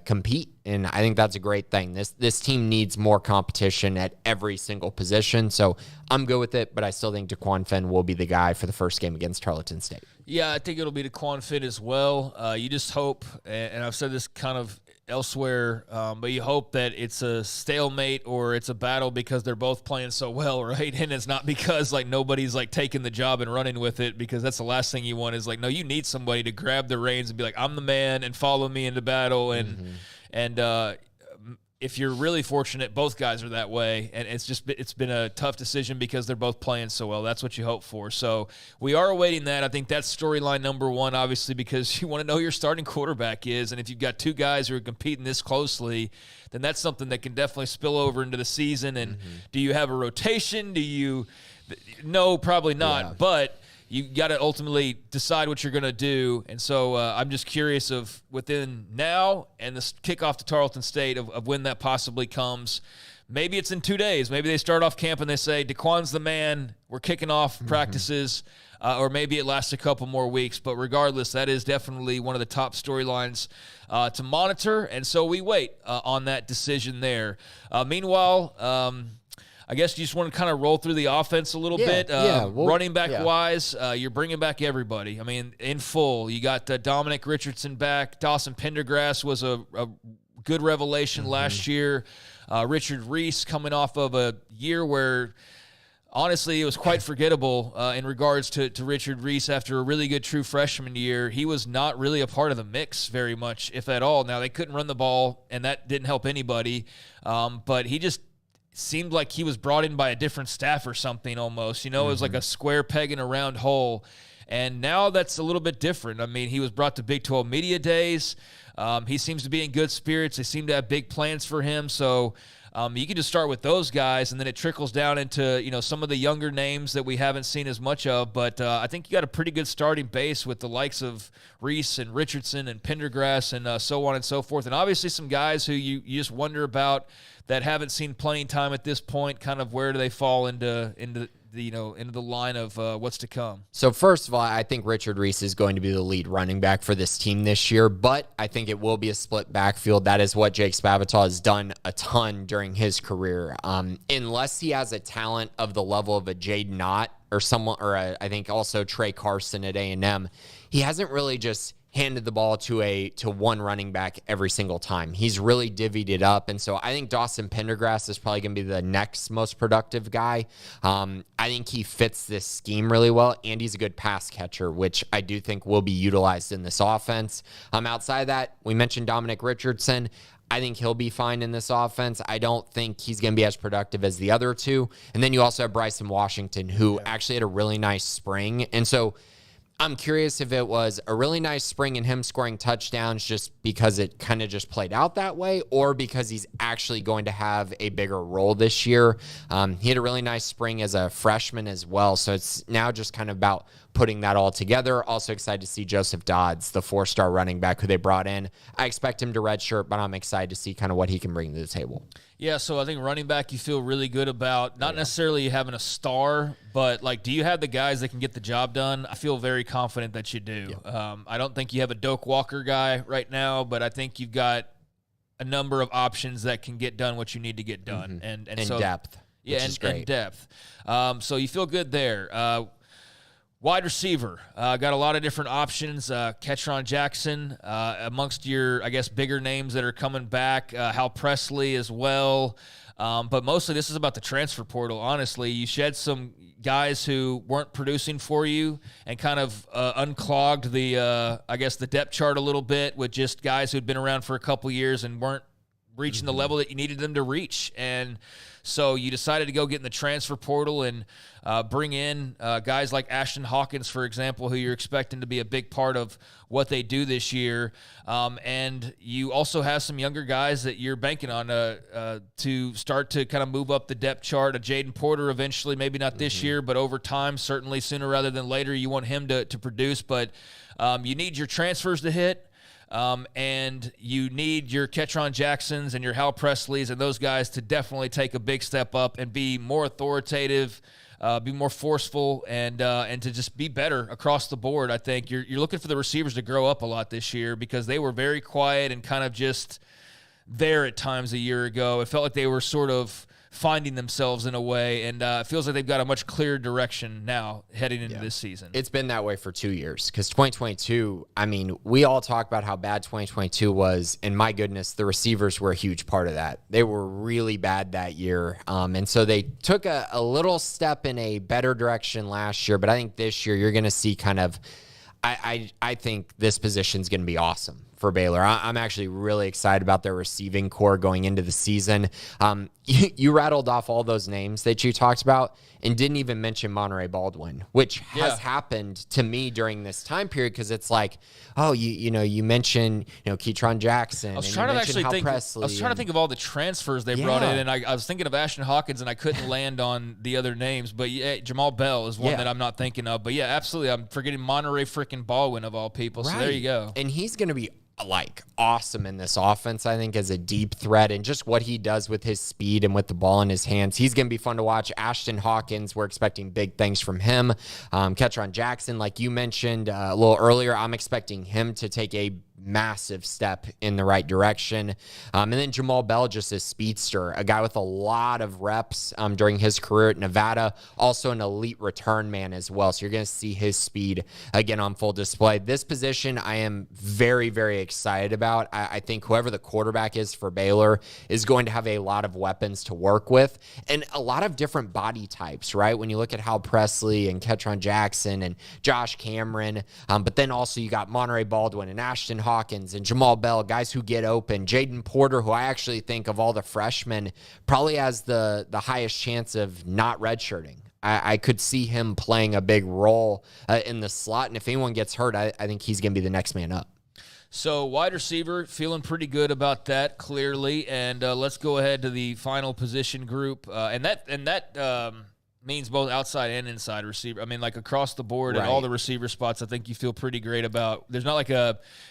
compete. And I think that's a great thing. This team needs more competition at every single position. So I'm good with it, but I still think DeQuan Finn will be the guy for the first game against Tarleton State. Yeah, I think it'll be DeQuan Finn as well. You just hope, and I've said this kind of elsewhere, but you hope that it's a stalemate or it's a battle because they're both playing so well, right? And it's not because nobody's taking the job and running with it, because that's the last thing you want is no, you need somebody to grab the reins and be I'm the man and follow me into battle and if you're really fortunate, both guys are that way, and it's been a tough decision because they're both playing so well. That's what you hope for. So we are awaiting that. I think that's storyline number one, obviously, because you want to know who your starting quarterback is, and if you've got two guys who are competing this closely, then that's something that can definitely spill over into the season. And do you have a rotation? No, probably not, but you got to ultimately decide what you're going to do. And so I'm just curious of within now and the kickoff to Tarleton State of when that possibly comes. Maybe it's in 2 days. Maybe they start off camp and they say, DeQuan's the man, we're kicking off practices, or maybe it lasts a couple more weeks. But regardless, that is definitely one of the top storylines to monitor. And so we wait on that decision there. Meanwhile, I guess you just want to kind of roll through the offense a little bit. Running back-wise, you're bringing back everybody. I mean, in full. You got Dominic Richardson back. Dawson Pendergrass was a good revelation last year. Richard Reese coming off of a year where, honestly, it was quite forgettable in regards to Richard Reese after a really good true freshman year. He was not really a part of the mix very much, if at all. Now, they couldn't run the ball, and that didn't help anybody. But he just seemed like he was brought in by a different staff or something almost. It was like a square peg in a round hole. And now that's a little bit different. I mean, he was brought to Big 12 Media Days. He seems to be in good spirits. They seem to have big plans for him. So you can just start with those guys, and then it trickles down into, some of the younger names that we haven't seen as much of. But I think you got a pretty good starting base with the likes of Reese and Richardson and Pendergrass and so on and so forth. And obviously some guys who you just wonder about that haven't seen playing time at this point, kind of where do they fall into the line of what's to come. So first of all, I think Richard Reese is going to be the lead running back for this team this year, but I think it will be a split backfield. That is what Jake Spavital has done a ton during his career. Unless he has a talent of the level of a Jade Knott or someone, I think also Trey Carson at A&M, he hasn't really just handed the ball to one running back every single time. He's really divvied it up. And so I think Dawson Pendergrass is probably going to be the next most productive guy. I think he fits this scheme really well, and he's a good pass catcher, which I do think will be utilized in this offense. Outside of that, we mentioned Dominic Richardson. I think he'll be fine in this offense. I don't think he's going to be as productive as the other two. And then you also have Bryson Washington, who actually had a really nice spring. And so I'm curious if it was a really nice spring and him scoring touchdowns just because it kind of just played out that way, or because he's actually going to have a bigger role this year. He had a really nice spring as a freshman as well, so it's now just kind of about putting that all together. Also excited to see Joseph Dodds, the 4-star running back who they brought in. I expect him to redshirt, but I'm excited to see kind of what he can bring to the table. Yeah, so I think running back you feel really good about, not necessarily having a star, but do you have the guys that can get the job done? I feel very confident that you do. Yeah. I don't think you have a Doak Walker guy right now, but I think you've got a number of options that can get done what you need to get done. And so, depth. Yeah, and depth. So you feel good there. Wide receiver, got a lot of different options. Ketron Jackson, amongst your, I guess, bigger names that are coming back. Hal Presley as well. But mostly this is about the transfer portal, honestly. You shed some guys who weren't producing for you and kind of unclogged the, the depth chart a little bit with just guys who'd been around for a couple years and weren't reaching the level that you needed them to reach. And so you decided to go get in the transfer portal and bring in guys like Ashton Hawkins, for example, who you're expecting to be a big part of what they do this year. And you also have some younger guys that you're banking on to start to kind of move up the depth chart. A Jaden Porter eventually, maybe not this year, but over time, certainly sooner rather than later, you want him to produce. But you need your transfers to hit. And you need your Ketron Jacksons and your Hal Presleys and those guys to definitely take a big step up and be more authoritative, be more forceful, and to just be better across the board. I think you're looking for the receivers to grow up a lot this year because they were very quiet and kind of just there at times a year ago. It felt like they were sort of finding themselves in a way, and it feels like they've got a much clearer direction now heading into this season. It's been that way for 2 years because 2022, I mean, we all talk about how bad 2022 was, and my goodness, the receivers were a huge part of that. They were really bad that year, and so they took a little step in a better direction last year, but I think this year you're going to see kind of I think this position is going to be awesome for Baylor. I'm actually really excited about their receiving core going into the season. You rattled off all those names that you talked about and didn't even mention Monterey Baldwin, which has happened to me during this time period, because it's like, oh, you mentioned Keytron Jackson. I was trying to actually think. Presley, I was trying to think of all the transfers they brought in, and I was thinking of Ashton Hawkins, and I couldn't land on the other names. But Jamal Bell is one that I'm not thinking of. But yeah, absolutely, I'm forgetting Monterey freaking Baldwin of all people. So there you go. And he's going to be awesome in this offense, I think, as a deep threat, and just what he does with his speed and with the ball in his hands. He's going to be fun to watch. Ashton Hawkins, we're expecting big things from him. Ketron Jackson, like you mentioned a little earlier, I'm expecting him to take a massive step in the right direction. And then Jamal Bell, just a speedster, a guy with a lot of reps during his career at Nevada, also an elite return man as well. So you're going to see his speed again on full display. This position I am very, very excited about. I think whoever the quarterback is for Baylor is going to have a lot of weapons to work with and a lot of different body types, right? When you look at Hal Presley and Ketron Jackson and Josh Cameron, but then also you got Monterey Baldwin and Ashton Hawkins and Jamal Bell, guys who get open. Jaden Porter, who I actually think of all the freshmen probably has the highest chance of not redshirting. I could see him playing a big role in the slot, and if anyone gets hurt, I think he's going to be the next man up. So wide receiver, feeling pretty good about that, clearly. And let's go ahead to the final position group. And that means both outside and inside receiver. I mean, like across the board and all the receiver spots, I think you feel pretty great about. There's not like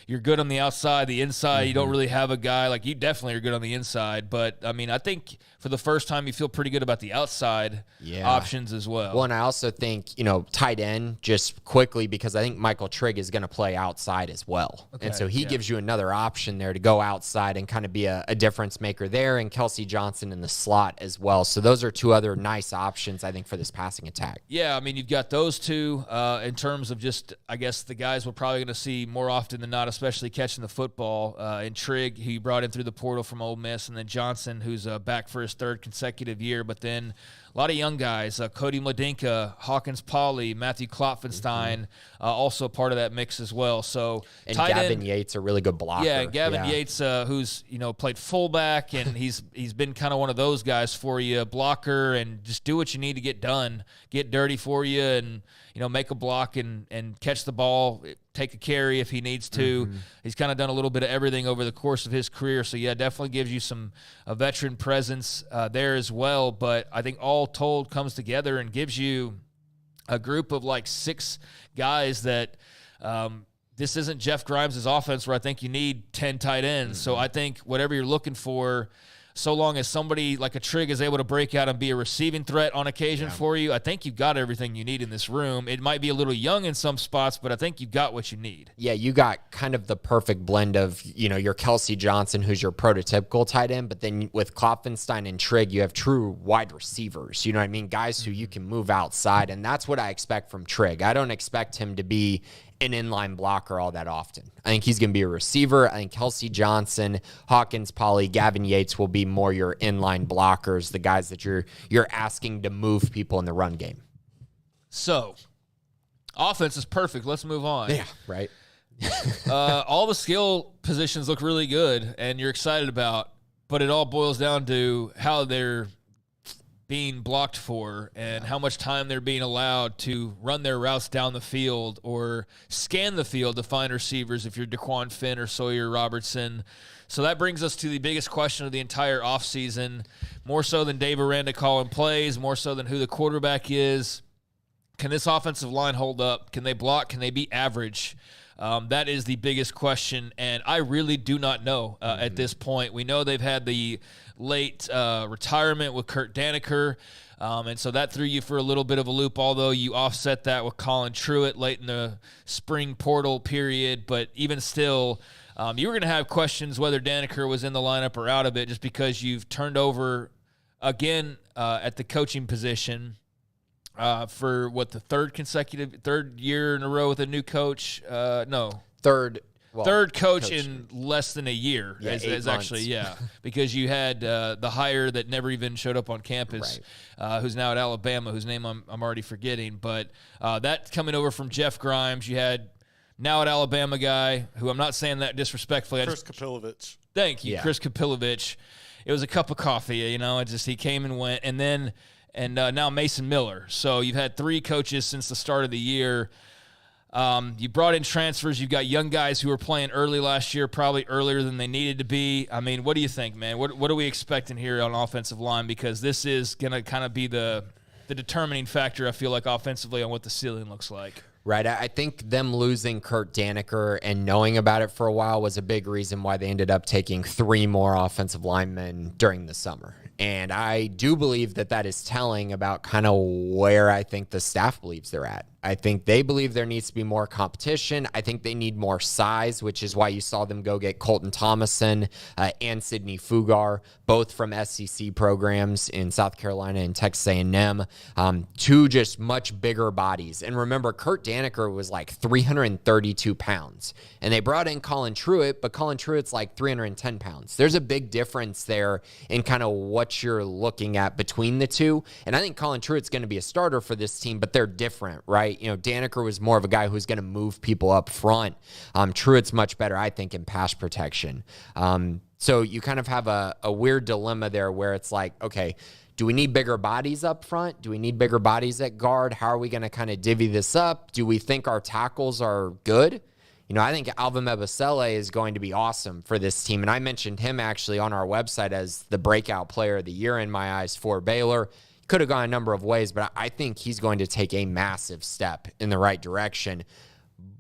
you're good on the outside, the inside, you don't really have a guy. Like, you definitely are good on the inside. But, I mean, I think for the first time you feel pretty good about the outside options as well. Well, and I also think, tight end, just quickly, because I think Michael Trigg is going to play outside as well. Okay, and so he gives you another option there to go outside and kind of be a difference maker there, and Kelsey Johnson in the slot as well. So those are two other nice options, I think, for this passing attack. Yeah, I mean, you've got those two in terms of just, I guess, the guys we're probably going to see more often than not, especially catching the football. And Trigg, who you brought in through the portal from Ole Miss, and then Johnson, who's back for his third consecutive year. But then a lot of young guys, Cody Mladenka, Hawkins Pauley, Matthew Klopfenstein, also part of that mix as well. So and Gavin Yates, a really good blocker. Yeah, Gavin Yates, who's played fullback, and he's been kind of one of those guys for you, blocker, and just do what you need to get done, get dirty for you, and make a block and catch the ball, take a carry if he needs to. He's kind of done a little bit of everything over the course of his career. So, yeah, definitely gives you a veteran presence there as well. But I think all told comes together and gives you a group of like 6 guys that this isn't Jeff Grimes' offense where I think you need 10 tight ends. So I think whatever you're looking for, so long as somebody like a Trigg is able to break out and be a receiving threat on occasion for you, I think you've got everything you need in this room. It might be a little young in some spots, but I think you've got what you need. Yeah, you got kind of the perfect blend of, your Kelsey Johnson, who's your prototypical tight end, but then with Klopfenstein and Trigg, you have true wide receivers. You know what I mean? Guys who you can move outside, and that's what I expect from Trigg. I don't expect him to be an inline blocker all that often. I think he's going to be a receiver. I think Kelsey Johnson, Hawkins Pauley, Gavin Yates will be more your inline blockers, the guys that you're asking to move people in the run game. So, offense is perfect. Let's move on. Yeah, right. All the skill positions look really good, and you're excited about, but it all boils down to how they're being blocked for and how much time they're being allowed to run their routes down the field or scan the field to find receivers if you're Daquan Finn or Sawyer Robertson. So that brings us to the biggest question of the entire offseason, more so than Dave Aranda calling plays, more so than who the quarterback is. Can this offensive line hold up? Can they block? Can they be average? That is the biggest question, and I really do not know at this point. We know they've had the late retirement with Kurt Daniker, and so that threw you for a little bit of a loop, although you offset that with Colin Truitt late in the spring portal period. But even still, you were going to have questions whether Daniker was in the lineup or out of it just because you've turned over again at the coaching position. For what, the third year in a row with a new coach? Third coach in less than a year. Yeah, is actually, because you had the hire that never even showed up on campus, who's now at Alabama, whose name I'm already forgetting. But that coming over from Jeff Grimes, you had now at Alabama guy, who I'm not saying that disrespectfully. Chris Kapilovich. Thank you, Yeah. Chris Kapilovich. It was a cup of coffee, he came and went. And then now Mason Miller. So you've had 3 coaches since the start of the year. You brought in transfers. You've got young guys who were playing early last year, probably earlier than they needed to be. I mean, what do you think, man? What are we expecting here on offensive line? Because this is going to kind of be the determining factor, I feel like, offensively on what the ceiling looks like. Right. I think them losing Kurt Daneker and knowing about it for a while was a big reason why they ended up taking 3 more offensive linemen during the summer. And I do believe that is telling about kind of where I think the staff believes they're at. I think they believe there needs to be more competition. I think they need more size, which is why you saw them go get Colton Thomason and Sidney Fugar, both from SEC programs in South Carolina and Texas A&M, 2 just much bigger bodies. And remember, Kurt Daneker was like 332 pounds. And they brought in Colin Truitt, but Colin Truitt's like 310 pounds. There's a big difference there in kind of what you're looking at between the two. And I think Colin Truitt's going to be a starter for this team, but they're different, right? Daneker was more of a guy who's going to move people up front. Truitt's much better, I think, in pass protection. So you kind of have a weird dilemma there where it's like, okay, do we need bigger bodies up front? Do we need bigger bodies at guard? How are we going to kind of divvy this up? Do we think our tackles are good? I think Alvin Mebasele is going to be awesome for this team. And I mentioned him actually on our website as the breakout player of the year in my eyes for Baylor. Could have gone a number of ways, but I think he's going to take a massive step in the right direction.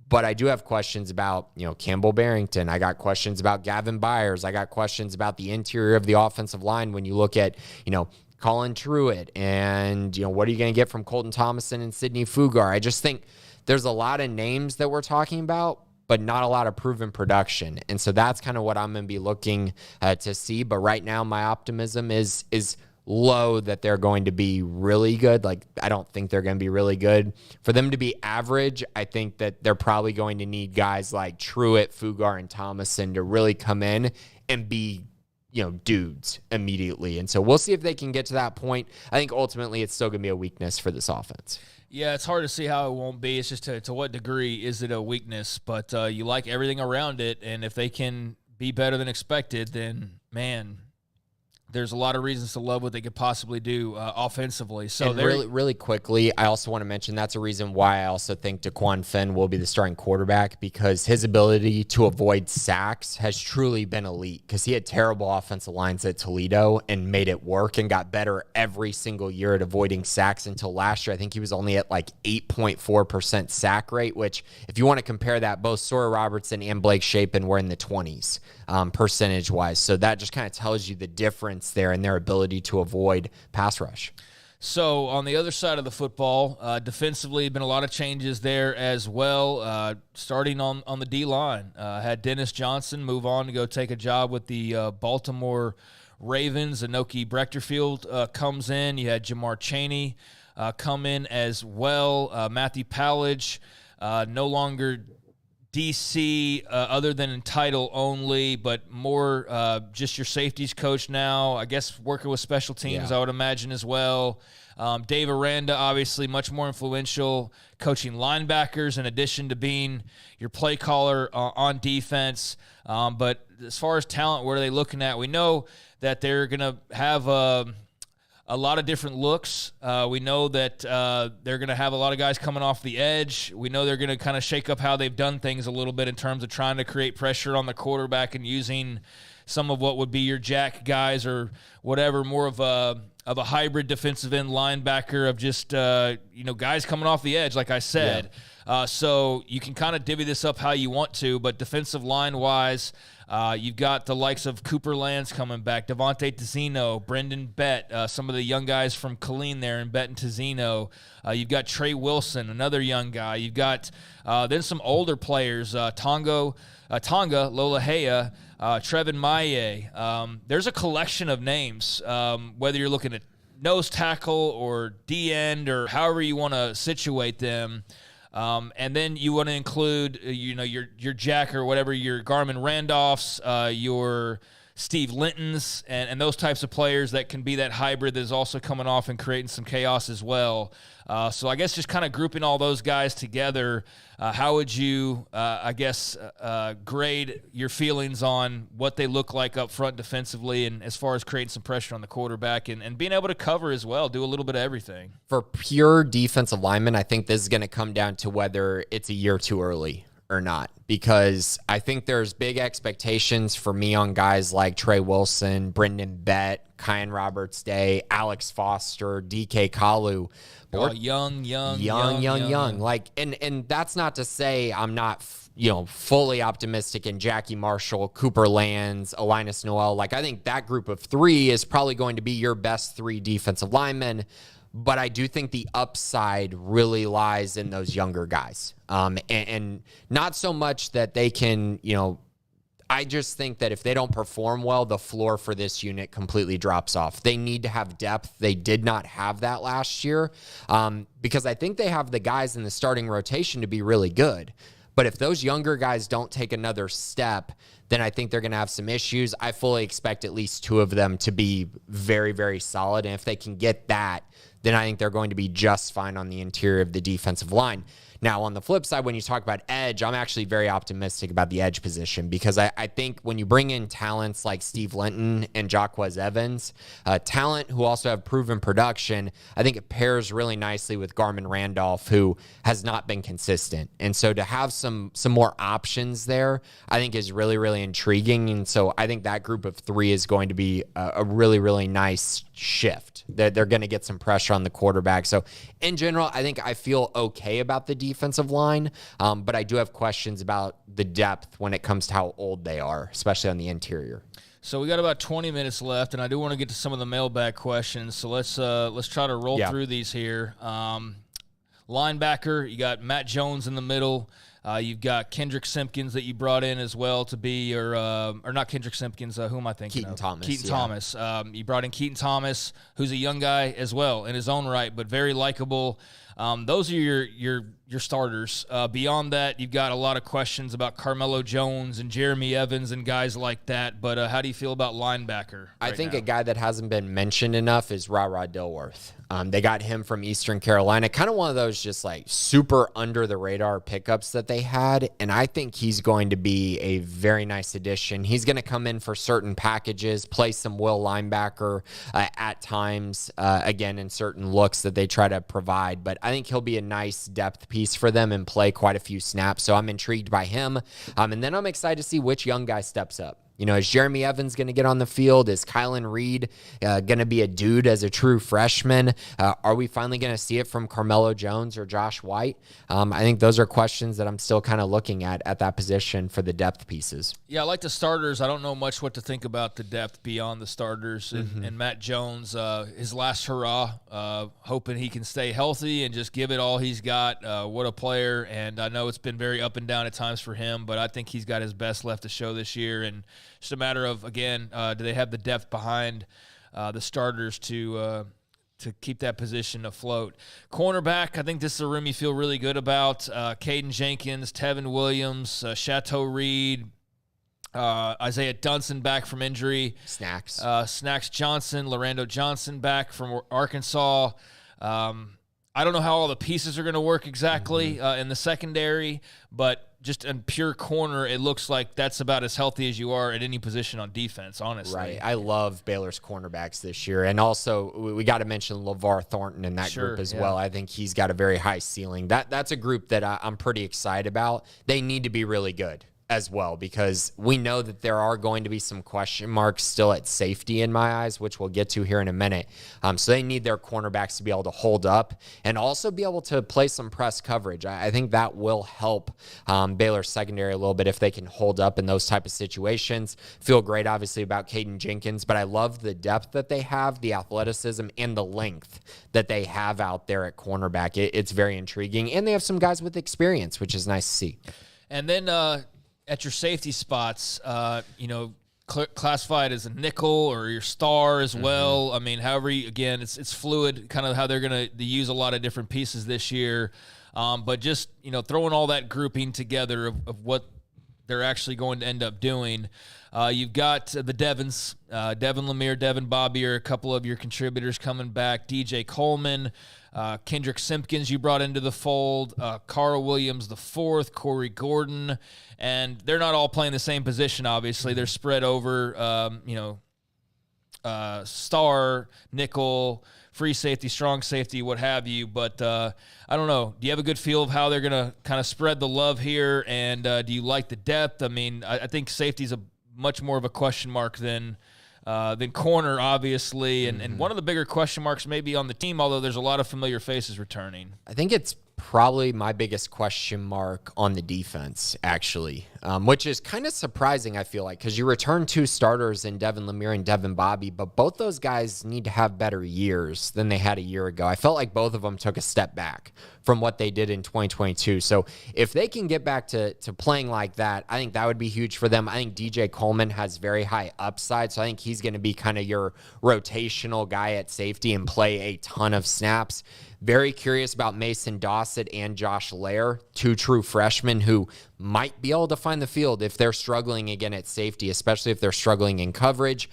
But I do have questions about, Campbell Barrington. I got questions about Gavin Byers. I got questions about the interior of the offensive line when you look at, Colin Truitt and, what are you going to get from Colton Thomason and Sidney Fugar? I just think there's a lot of names that we're talking about, but not a lot of proven production. And so that's kind of what I'm going to be looking to see. But right now, my optimism is low that they're going to be really good. Like, I don't think they're going to be really good. For them to be average, I think that they're probably going to need guys like Truitt, Fugar, and Thomason to really come in and be, dudes immediately. And so we'll see if they can get to that point. I think ultimately it's still going to be a weakness for this offense. Yeah, it's hard to see how it won't be. It's just to what degree is it a weakness? But you like everything around it, and if they can be better than expected, then, man, there's a lot of reasons to love what they could possibly do offensively. So really quickly, I also want to mention that's a reason why I also think DeQuan Finn will be the starting quarterback, because his ability to avoid sacks has truly been elite, because he had terrible offensive lines at Toledo and made it work and got better every single year at avoiding sacks until last year. I think he was only at like 8.4% sack rate, which if you want to compare that, both Sawyer Robertson and Blake Shapen were in the 20s percentage-wise. So that just kind of tells you the difference there in their ability to avoid pass rush. So on the other side of the football, defensively, been a lot of changes there as well. Starting on the D-line, had Dennis Johnson move on to go take a job with the Baltimore Ravens. Anoki Brechterfield comes in. You had Jamar Chaney come in as well. Matthew Pallage, no longer DC, other than in title only, but more just your safeties coach now. I guess working with special teams, I would imagine, as well. Dave Aranda, obviously much more influential, coaching linebackers in addition to being your play caller on defense. But as far as talent, what are they looking at? We know that they're going to have a lot of different looks. We know that they're going to have a lot of guys coming off the edge. We know they're going to kind of shake up how they've done things a little bit in terms of trying to create pressure on the quarterback and using some of what would be your jack guys or whatever, more of a hybrid defensive end linebacker of just, guys coming off the edge, like I said. Yeah. So you can kind of divvy this up how you want to, but defensive line-wise, you've got the likes of Cooper Lands coming back, Devontae Tizino, Brendan Bett, some of the young guys from Killeen there in Bett and Tizino. You've got Trey Wilson, another young guy. You've got then some older players, Tonga Lolahea, Trevin Maye. There's a collection of names, whether you're looking at nose tackle or D-end or however you want to situate them. And then you want to include, your Jack or whatever, your Garmin Randolphs, your Steve Linton's and those types of players that can be that hybrid that is also coming off and creating some chaos as well. So I guess just kind of grouping all those guys together, how would you, grade your feelings on what they look like up front defensively and as far as creating some pressure on the quarterback and being able to cover as well, do a little bit of everything? For pure defensive linemen, I think this is going to come down to whether it's a year too early or not, because I think there's big expectations for me on guys like Trey Wilson, Brendan Bett, Kyan Roberts-Day, Alex Foster, DK Kalu. Young. Like, and that's not to say I'm not, fully optimistic in Jackie Marshall, Cooper Lands, Linus Noel. Like, I think that group of three is probably going to be your best three defensive linemen. But I do think the upside really lies in those younger guys. And not so much that they can, I just think that if they don't perform well, the floor for this unit completely drops off. They need to have depth. They did not have that last year because I think they have the guys in the starting rotation to be really good. But if those younger guys don't take another step, then I think they're going to have some issues. I fully expect at least two of them to be very, very solid. And if they can get that, then I think they're going to be just fine on the interior of the defensive line. Now, on the flip side, when you talk about edge, I'm actually very optimistic about the edge position because I think when you bring in talents like Steve Linton and Jacquez Evans, talent who also have proven production, I think it pairs really nicely with Garmin Randolph, who has not been consistent. And so to have some more options there, I think is really, really intriguing. And so I think that group of three is going to be a really, really nice shift. They're going to get some pressure on the quarterback. So in general, I think I feel okay about the defensive line, but I do have questions about the depth when it comes to how old they are, especially on the interior. So we got about 20 minutes left, and I do want to get to some of the mailbag questions. So let's try to roll through these here. Linebacker, you got Matt Jones in the middle. You've got Kendrick Simpkins that you brought in as well to be, or not Kendrick Simpkins. Who am I thinking Keaton of? Thomas. Keaton Thomas. You brought in Keaton Thomas, who's a young guy as well in his own right, but very likable. Those are your starters. Beyond that, you've got a lot of questions about Carmelo Jones and Jeremy Evans and guys like that. But how do you feel about linebacker? I think now? a guy that hasn't been mentioned enough is Ra Dilworth. They got him from Eastern Carolina, kind of one of those just like super under the radar pickups that they had. And I think he's going to be a very nice addition. He's going to come in for certain packages, play some will linebacker at times, again, in certain looks that they try to provide. But I think he'll be a nice depth piece for them and play quite a few snaps. So I'm intrigued by him. And then I'm excited to see which young guy steps up. Is Jeremy Evans going to get on the field? Is Kylan Reed going to be a dude as a true freshman? Are we finally going to see it from Carmelo Jones or Josh White? I think those are questions that I'm still kind of looking at that position for the depth pieces. Yeah, I like the starters. I don't know much what to think about the depth beyond the starters. And Matt Jones, his last hurrah, hoping he can stay healthy and just give it all he's got. What a player. And I know it's been very up and down at times for him, but I think he's got his best left to show this year. And just a matter of, again, do they have the depth behind the starters to keep that position afloat? Cornerback, I think this is a room you feel really good about. Caden Jenkins, Tevin Williams, Chateau Reed, Isaiah Dunson back from injury. Snacks Johnson, Lorando Johnson back from Arkansas. I don't know how all the pieces are going to work exactly in the secondary, but just in pure corner, it looks like that's about as healthy as you are at any position on defense, honestly. Right. I love Baylor's cornerbacks this year. And also, we got to mention LeVar Thornton in that group as well. I think he's got a very high ceiling. That's a group that I'm pretty excited about. They need to be really good as well, because we know that there are going to be some question marks still at safety in my eyes, which we'll get to here in a minute. So they need their cornerbacks to be able to hold up and also be able to play some press coverage. I think that will help Baylor's secondary a little bit if they can hold up in those type of situations. Feel great, obviously, about Caden Jenkins, but I love the depth that they have, the athleticism, and the length that they have out there at cornerback. It's very intriguing, and they have some guys with experience, which is nice to see. And then at your safety spots, classified as a nickel or your star as well. I mean, however, again, it's fluid, kind of how they're going to use a lot of different pieces this year. But just, throwing all that grouping together of what they're actually going to end up doing. You've got the Devons, Devin Lemire, Devin Bobby are a couple of your contributors coming back. DJ Coleman, Kendrick Simpkins you brought into the fold, Carl Williams the fourth, Corey Gordon, and they're not all playing the same position, obviously. They're spread over, star, nickel, free safety, strong safety, what have you. But I don't know. Do you have a good feel of how they're going to kind of spread the love here? And do you like the depth? I mean, I think safety's a much more of a question mark than corner, obviously. And one of the bigger question marks maybe on the team, although there's a lot of familiar faces returning. I think it's probably my biggest question mark on the defense, actually, which is kind of surprising, I feel like, because you return 2 starters in Devin Lemire and Devin Bobby, but both those guys need to have better years than they had a year ago. I felt like both of them took a step back from what they did in 2022. So if they can get back to playing like that, I think that would be huge for them. I think DJ Coleman has very high upside, so I think he's going to be kind of your rotational guy at safety and play a ton of snaps. Very curious about Mason Dossett and Josh Lair, 2 true freshmen who might be able to find the field if they're struggling again at safety, especially if they're struggling in coverage.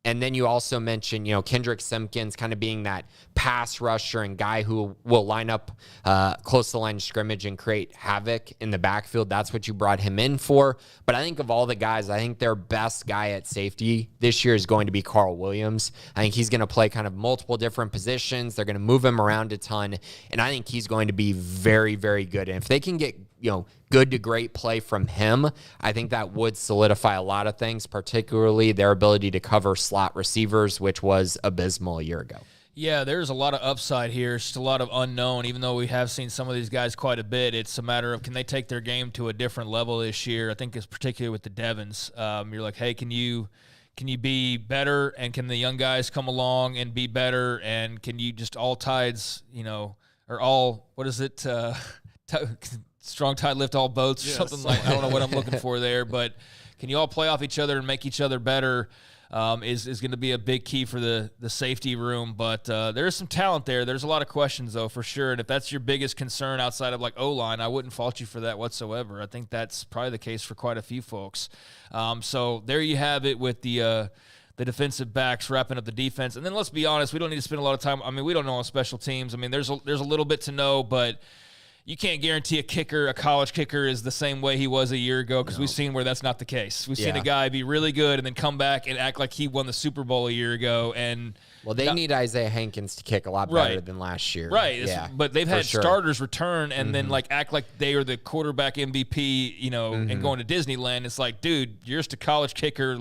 And then you also mentioned, Kendrick Simpkins kind of being that pass rusher and guy who will line up close to the line of scrimmage and create havoc in the backfield. That's what you brought him in for. But I think of all the guys, I think their best guy at safety this year is going to be Carl Williams. I think he's going to play kind of multiple different positions. They're going to move him around a ton. And I think he's going to be very, very good. And if they can get good to great play from him, I think that would solidify a lot of things, particularly their ability to cover slot receivers, which was abysmal a year ago. Yeah, there's a lot of upside here. It's just a lot of unknown. Even though we have seen some of these guys quite a bit, it's a matter of can they take their game to a different level this year. I think it's particularly with the Devons. You're like, hey, can you be better, and can the young guys come along and be better, and can you just all tides, or all, what is it, strong tide lift all boats, or something like, I don't know what I'm looking for there, but can you all play off each other and make each other better is going to be a big key for the safety room. But there's some talent there. There's a lot of questions, though, for sure. And if that's your biggest concern outside of, like, O-line, I wouldn't fault you for that whatsoever. I think that's probably the case for quite a few folks. So there you have it with the defensive backs wrapping up the defense. And then let's be honest, we don't need to spend a lot of time. I mean, we don't know on special teams. I mean, there's a little bit to know, but you can't guarantee a college kicker is the same way he was a year ago, because we've seen where that's not the case. We've seen a guy be really good and then come back and act like he won the Super Bowl a year ago. And they need Isaiah Hankins to kick a lot better than last year. Right. Yeah, but they've had starters return and then act like they are the quarterback MVP, and going to Disneyland. It's like, dude, you're just a college kicker.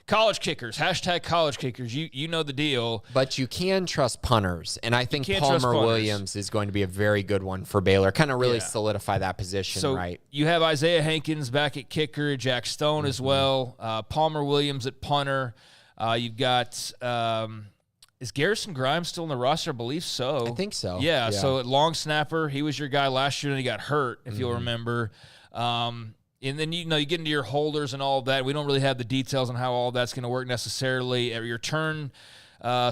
College kickers, # college kickers. You know the deal. But you can trust punters, and I think Palmer Williams is going to be a very good one for Baylor. Kind of really solidify that position, so right? You have Isaiah Hankins back at kicker, Jack Stone as well, Palmer Williams at punter. You've got is Garrison Grimes still in the roster? I believe so. I think so. Yeah. So at long snapper, he was your guy last year, and he got hurt, if you'll remember. And then, you get into your holders and all of that. We don't really have the details on how all that's going to work necessarily. At your turn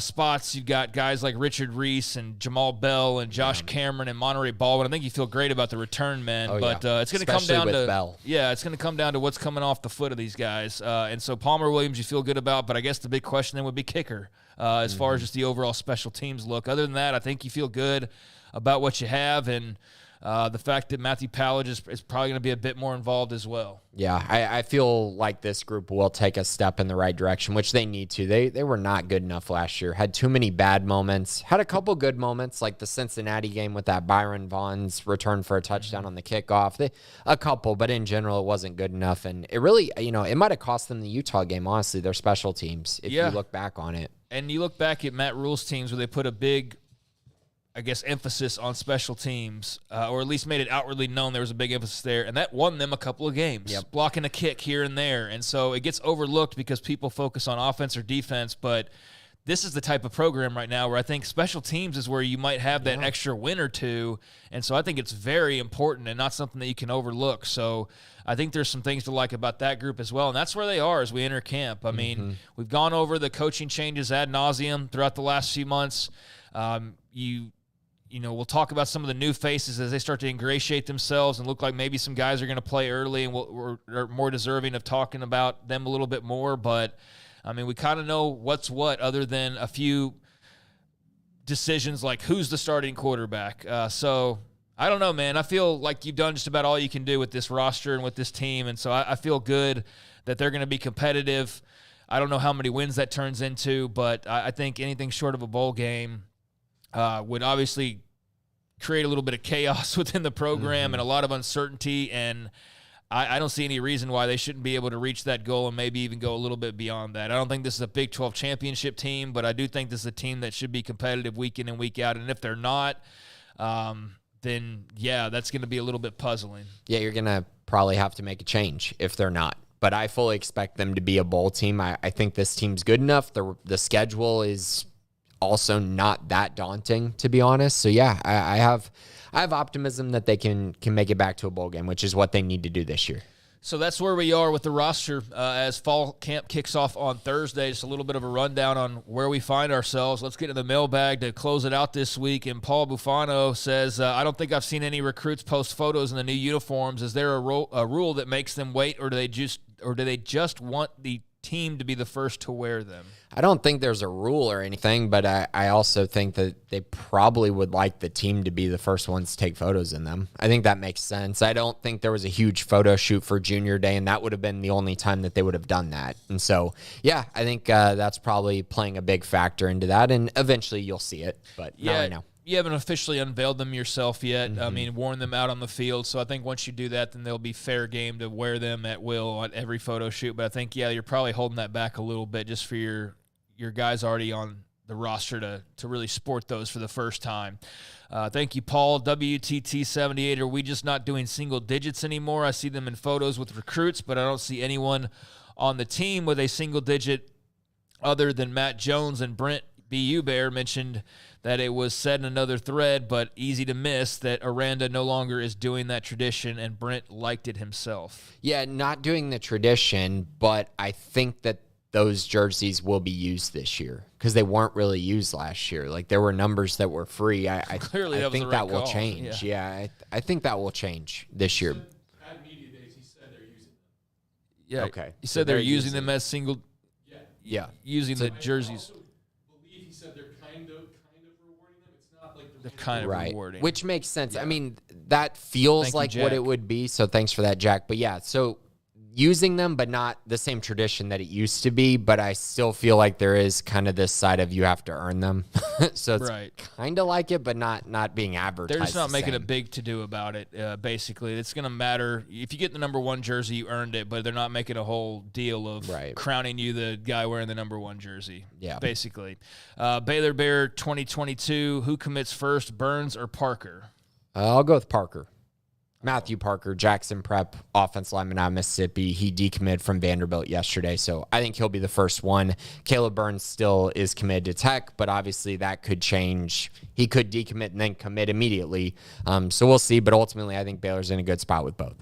spots, you've got guys like Richard Reese and Jamal Bell and Josh Cameron and Monterey Baldwin. I think you feel great about the return men, but it's going to come down to Bell. Yeah, it's going to come down to what's coming off the foot of these guys. And so Palmer Williams, you feel good about, but I guess the big question then would be kicker as far as just the overall special teams look. Other than that, I think you feel good about what you have, and the fact that Matthew Pallage is probably going to be a bit more involved as well. Yeah, I feel like this group will take a step in the right direction, which they need to. They were not good enough last year. Had too many bad moments. Had a couple good moments, like the Cincinnati game with that Byron Vaughn's return for a touchdown on the kickoff. A couple, but in general, it wasn't good enough. And it really, it might have cost them the Utah game, honestly, their special teams, if you look back on it. And you look back at Matt Rule's teams where they put a big, emphasis on special teams, or at least made it outwardly known there was a big emphasis there, and that won them a couple of games, blocking a kick here and there. And so it gets overlooked because people focus on offense or defense, but this is the type of program right now where I think special teams is where you might have that extra win or two, and so I think it's very important and not something that you can overlook. So I think there's some things to like about that group as well, and that's where they are as we enter camp. I mean, we've gone over the coaching changes ad nauseum throughout the last few months. we'll talk about some of the new faces as they start to ingratiate themselves and look like maybe some guys are going to play early and we're more deserving of talking about them a little bit more. But, I mean, we kind of know what's what other than a few decisions like who's the starting quarterback. So I don't know, man. I feel like you've done just about all you can do with this roster and with this team, and so I feel good that they're going to be competitive. I don't know how many wins that turns into, but I think anything short of a bowl game would obviously create a little bit of chaos within the program and a lot of uncertainty, and I don't see any reason why they shouldn't be able to reach that goal and maybe even go a little bit beyond that. I don't think this is a Big 12 championship team, but I do think this is a team that should be competitive week in and week out, and if they're not, then, yeah, that's going to be a little bit puzzling. Yeah, you're going to probably have to make a change if they're not. But I fully expect them to be a bowl team. I think this team's good enough. The schedule is also not that daunting, to be honest. So, yeah, I have optimism that they can make it back to a bowl game, which is what they need to do this year. So that's where we are with the roster as fall camp kicks off on Thursday. Just a little bit of a rundown on where we find ourselves. Let's get to the mailbag to close it out this week. And Paul Bufano says, I don't think I've seen any recruits post photos in the new uniforms. Is there a rule that makes them wait, or do they just want the team to be the first to wear them? I don't think there's a rule or anything, but I also think that they probably would like the team to be the first ones to take photos in them. I think that makes sense. I don't think there was a huge photo shoot for junior day, and that would have been the only time that they would have done that. And so, yeah, I think that's probably playing a big factor into that, and eventually you'll see it, but not right now. You haven't officially unveiled them yourself yet. I mean, worn them out on the field. So I think once you do that, then they'll be fair game to wear them at will on every photo shoot. But I think, yeah, you're probably holding that back a little bit just for your guys already on the roster to really sport those for the first time. Thank you, Paul. WTT78, are we just not doing single digits anymore? I see them in photos with recruits, but I don't see anyone on the team with a single digit other than Matt Jones. And Brent B.U. Bear mentioned that it was said in another thread, but easy to miss, that Aranda no longer is doing that tradition, and Brent liked it himself. Yeah, not doing the tradition, but I think that those jerseys will be used this year because they weren't really used last year. Like, there were numbers that were free. I think that will change. Yeah, I think that will change this year. At media days, he said they're using them. Yeah, okay. He said they're using them as single. Yeah, using the jerseys. He said they're kind of rewarding them. It's not like they're kind of rewarding, which makes sense. Yeah. I mean, that feels like what it would be. So thanks for that, Jack. But yeah, so using them, but not the same tradition that it used to be. But I still feel like there is kind of this side of you have to earn them. So it's kind of like it, but not being advertised. They're just not making a big to-do about it, basically. It's going to matter. If you get the number one jersey, you earned it, but they're not making a whole deal of crowning you the guy wearing the number one jersey, basically. Baylor Bear 2022, who commits first, Burns or Parker? I'll go with Parker. Matthew Parker, Jackson Prep, offensive lineman out of Mississippi. He decommitted from Vanderbilt yesterday, so I think he'll be the first one. Caleb Burns still is committed to Tech, but obviously that could change. He could decommit and then commit immediately. So we'll see, but ultimately I think Baylor's in a good spot with both.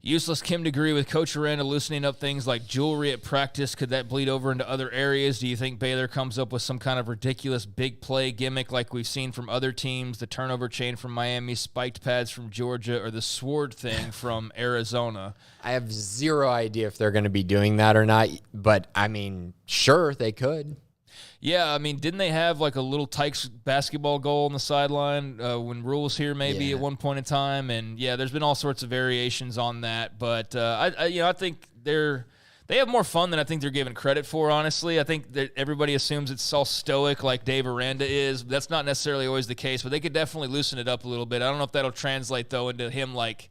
Useless Kim degree with Coach Aranda loosening up things like jewelry at practice. Could that bleed over into other areas? Do you think Baylor comes up with some kind of ridiculous big play gimmick like we've seen from other teams, the turnover chain from Miami, spiked pads from Georgia, or the sword thing from Arizona? I have zero idea if they're going to be doing that or not, but, I mean, sure, they could. Yeah, I mean, didn't they have like a little Tykes basketball goal on the sideline when Rule was here maybe at one point in time? And, yeah, there's been all sorts of variations on that. But, I think they have more fun than I think they're given credit for, honestly. I think that everybody assumes it's all stoic like Dave Aranda is. That's not necessarily always the case, but they could definitely loosen it up a little bit. I don't know if that'll translate, though, into him like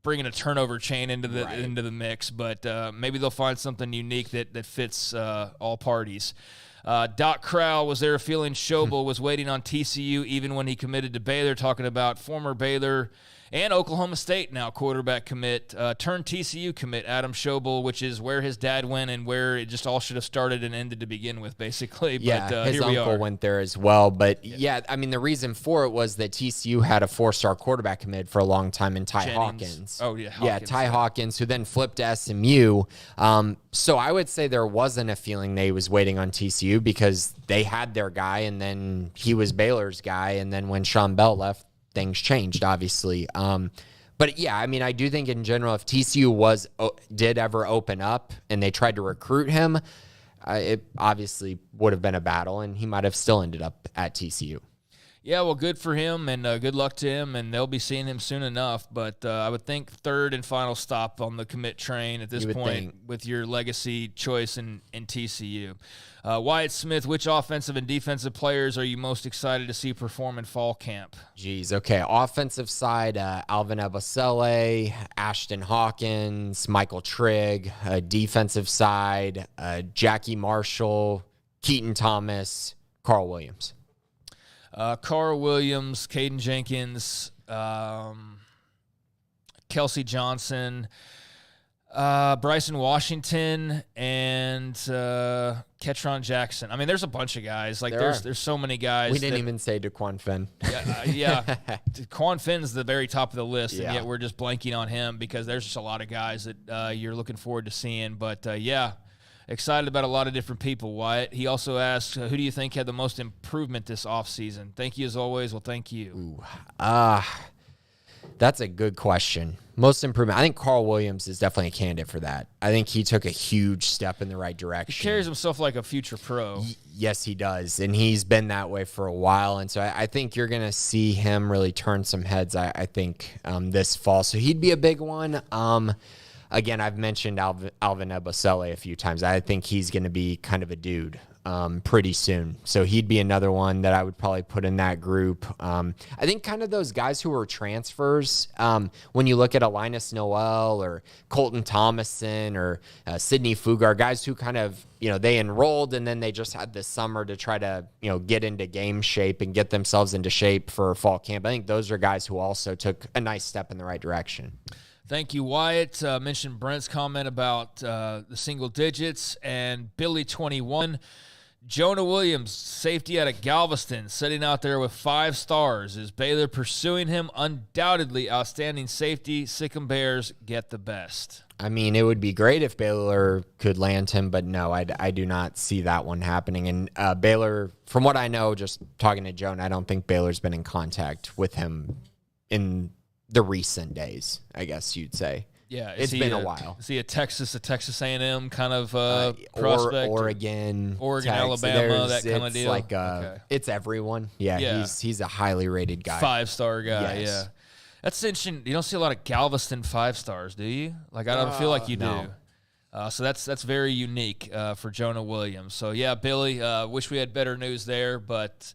bringing a turnover chain into the mix. But maybe they'll find something unique that fits all parties. Doc Crow, was there a feeling Schobel was waiting on TCU even when he committed to Baylor? Talking about former Baylor and Oklahoma State now quarterback commit, turned TCU commit Adam Schobel, which is where his dad went and where it just all should have started and ended to begin with, basically. Yeah, but, his uncle went there as well. But, I mean, the reason for it was that TCU had a four-star quarterback commit for a long time in Ty Hawkins. Oh, yeah. Ty Hawkins, who then flipped to SMU. So I would say there wasn't a feeling that he was waiting on TCU. TCU because they had their guy, and then he was Baylor's guy, and then when Sean Bell left, things changed, obviously. But yeah, I mean, I do think in general, if TCU did ever open up and they tried to recruit him, it obviously would have been a battle, and he might have still ended up at TCU. Yeah, well, good for him, and good luck to him, and they'll be seeing him soon enough. But I would think third and final stop on the commit train at this point with your legacy choice in TCU. Wyatt Smith, which offensive and defensive players are you most excited to see perform in fall camp? Geez, okay. Offensive side, Alvin Ebosele, Ashton Hawkins, Michael Trigg. Defensive side, Jackie Marshall, Keaton Thomas, Carl Williams. Carl Williams, Caden Jenkins, Kelsey Johnson, Bryson Washington, and Ketron Jackson. I mean, there's a bunch of guys. Like, there's so many guys. We didn't even say DeQuan Finn. Yeah. DeQuan Finn's the very top of the list, and yet we're just blanking on him because there's just a lot of guys that you're looking forward to seeing. But, excited about a lot of different people, Wyatt. He also asked, who do you think had the most improvement this offseason? Thank you as always. Well, thank you. That's a good question. Most improvement. I think Carl Williams is definitely a candidate for that. I think he took a huge step in the right direction. He carries himself like a future pro. Yes, he does. And he's been that way for a while. And so I think you're going to see him really turn some heads, I think, this fall. So he'd be a big one. Again, I've mentioned Alvin Ebosele a few times. I think he's going to be kind of a dude pretty soon. So he'd be another one that I would probably put in that group. I think kind of those guys who are transfers, when you look at Linus Noel or Colton Thomason or Sidney Fugar, guys who kind of, they enrolled and then they just had this summer to try to, get into game shape and get themselves into shape for fall camp. I think those are guys who also took a nice step in the right direction. Thank you, Wyatt. Mentioned Brent's comment about the single digits, and Billy21. Jonah Williams, safety out of Galveston, sitting out there with 5 stars. Is Baylor pursuing him? Undoubtedly outstanding safety. Sic'Em Bears get the best. I mean, it would be great if Baylor could land him, but no, I do not see that one happening. And Baylor, from what I know, just talking to Jonah, I don't think Baylor's been in contact with him in the recent days, I guess you'd say. Yeah, it's been a while. Is he a Texas A&M kind of prospect? Oregon, Alabama, that kind of deal? Like it's everyone. Yeah, he's a highly rated guy. 5-star guy, yes. Yeah. That's interesting. You don't see a lot of Galveston 5-stars, do you? Like, I don't feel like you do. So that's very unique for Jonah Williams. So, yeah, Billy, wish we had better news there, but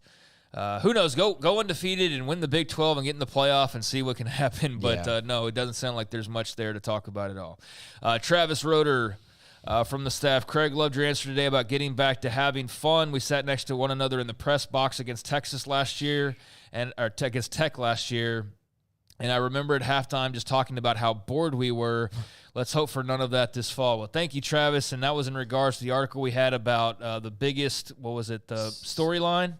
who knows? Go undefeated and win the Big 12 and get in the playoff and see what can happen. But, no, it doesn't sound like there's much there to talk about at all. Travis Roeder from the staff. Craig, loved your answer today about getting back to having fun. We sat next to one another in the press box against Texas last year against Tech last year. And I remember at halftime just talking about how bored we were. Let's hope for none of that this fall. Well, thank you, Travis. And that was in regards to the article we had about the biggest, the storyline?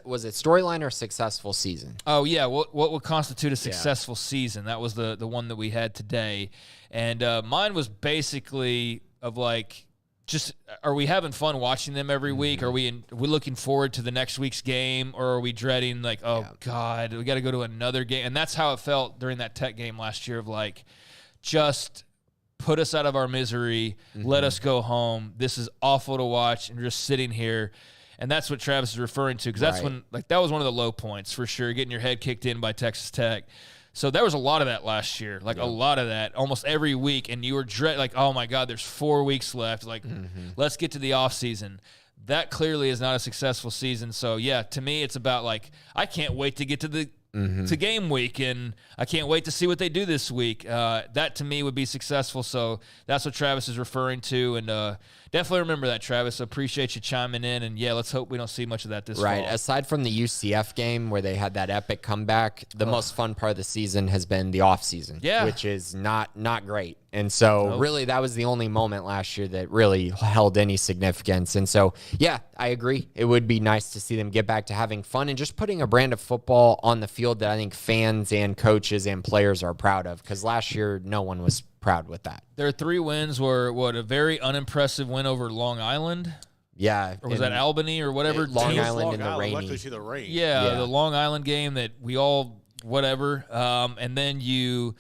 Was it storyline or successful season? Oh, yeah. What would constitute a successful season? That was the one that we had today. And mine was basically of like, just are we having fun watching them every week? Are we looking forward to the next week's game? Or are we dreading like, God, we got to go to another game? And that's how it felt during that Tech game last year of like, just put us out of our misery. Let us go home. This is awful to watch. And we're just sitting here. And that's what Travis is referring to, because that's when, like, that was one of the low points for sure, getting your head kicked in by Texas Tech. So there was a lot of that last year, like a lot of that, almost every week. And you were like, oh my God, there's 4 weeks left. Like, let's get to the offseason. That clearly is not a successful season. So yeah, to me, it's about like, I can't wait to get to the to game week, and I can't wait to see what they do this week. That to me would be successful. So that's what Travis is referring to, and definitely remember that, Travis. Appreciate you chiming in, and yeah, let's hope we don't see much of that this fall. Aside from the UCF game where they had that epic comeback, the most fun part of the season has been the offseason, which is not great. And so really that was the only moment last year that really held any significance. And so, yeah, I agree. It would be nice to see them get back to having fun and just putting a brand of football on the field that I think fans and coaches and players are proud of, because last year no one was proud with that. Their 3 wins were, a very unimpressive win over Long Island. Yeah. Or was that Albany or whatever? Long team? Island in the rainy. Luckily, see the rain. Yeah, the Long Island game that we all whatever. And then you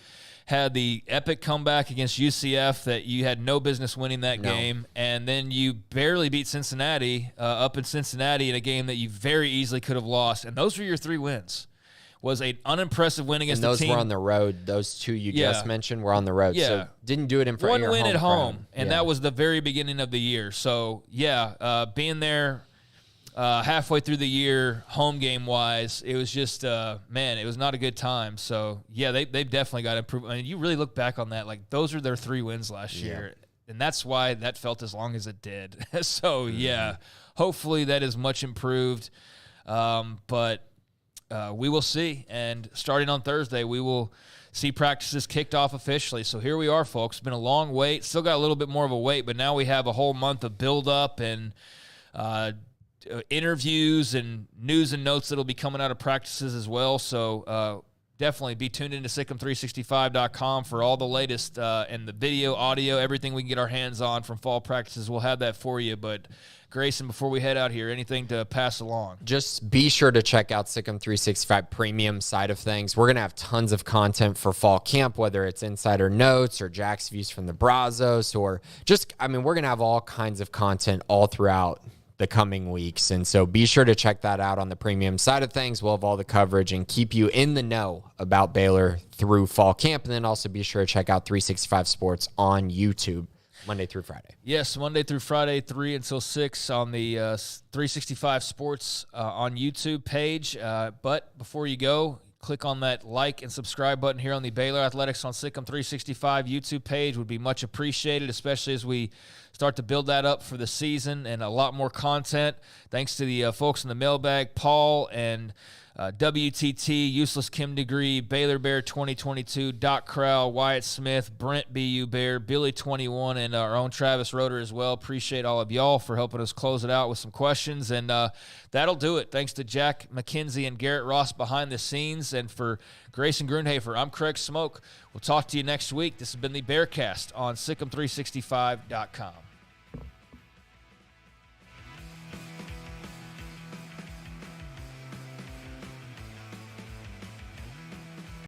had the epic comeback against UCF that you had no business winning that game. And then you barely beat Cincinnati up in Cincinnati in a game that you very easily could have lost. And those were your 3 wins. Was an unimpressive win against the team. And those were on the road. Those 2 you just mentioned were on the road. Yeah. So didn't do it in front of your One win home at home, crowd. and that was the very beginning of the year. So, being there halfway through the year, home game-wise, it was just, it was not a good time. So, they've definitely got to improve. I mean, you really look back on that, like, those are their 3 wins last year, and that's why that felt as long as it did. So, hopefully that is much improved. But we will see, and starting on Thursday, we will see practices kicked off officially. So here we are, folks. It's been a long wait. Still got a little bit more of a wait, but now we have a whole month of build-up and interviews and news and notes that will be coming out of practices as well. So definitely be tuned into SicEm365.com for all the latest and the video, audio, everything we can get our hands on from fall practices. We'll have that for you, but Grayson, before we head out here, anything to pass along? Just be sure to check out SicEm365 premium side of things. We're going to have tons of content for fall camp, whether it's insider notes or Jack's views from the Brazos or we're going to have all kinds of content all throughout the coming weeks. And so be sure to check that out on the premium side of things. We'll have all the coverage and keep you in the know about Baylor through fall camp. And then also be sure to check out 365 Sports on YouTube. Monday through Friday. Yes, Monday through Friday, 3 until 6 on the 365 Sports on YouTube page. But before you go, click on that like and subscribe button here on the Baylor Athletics on SicEm365 YouTube page. Would be much appreciated, especially as we start to build that up for the season and a lot more content. Thanks to the folks in the Mailbag, Paul and WTT, Useless Kim Degree, Baylor Bear 2022, Doc Crowell, Wyatt Smith, Brent BU Bear, Billy 21, and our own Travis Roeder as well. Appreciate all of y'all for helping us close it out with some questions. And that'll do it. Thanks to Jack McKenzie and Garrett Ross behind the scenes. And for Grayson Grunhafer, I'm Craig Smoke. We'll talk to you next week. This has been the Bearcast on SicEm365.com.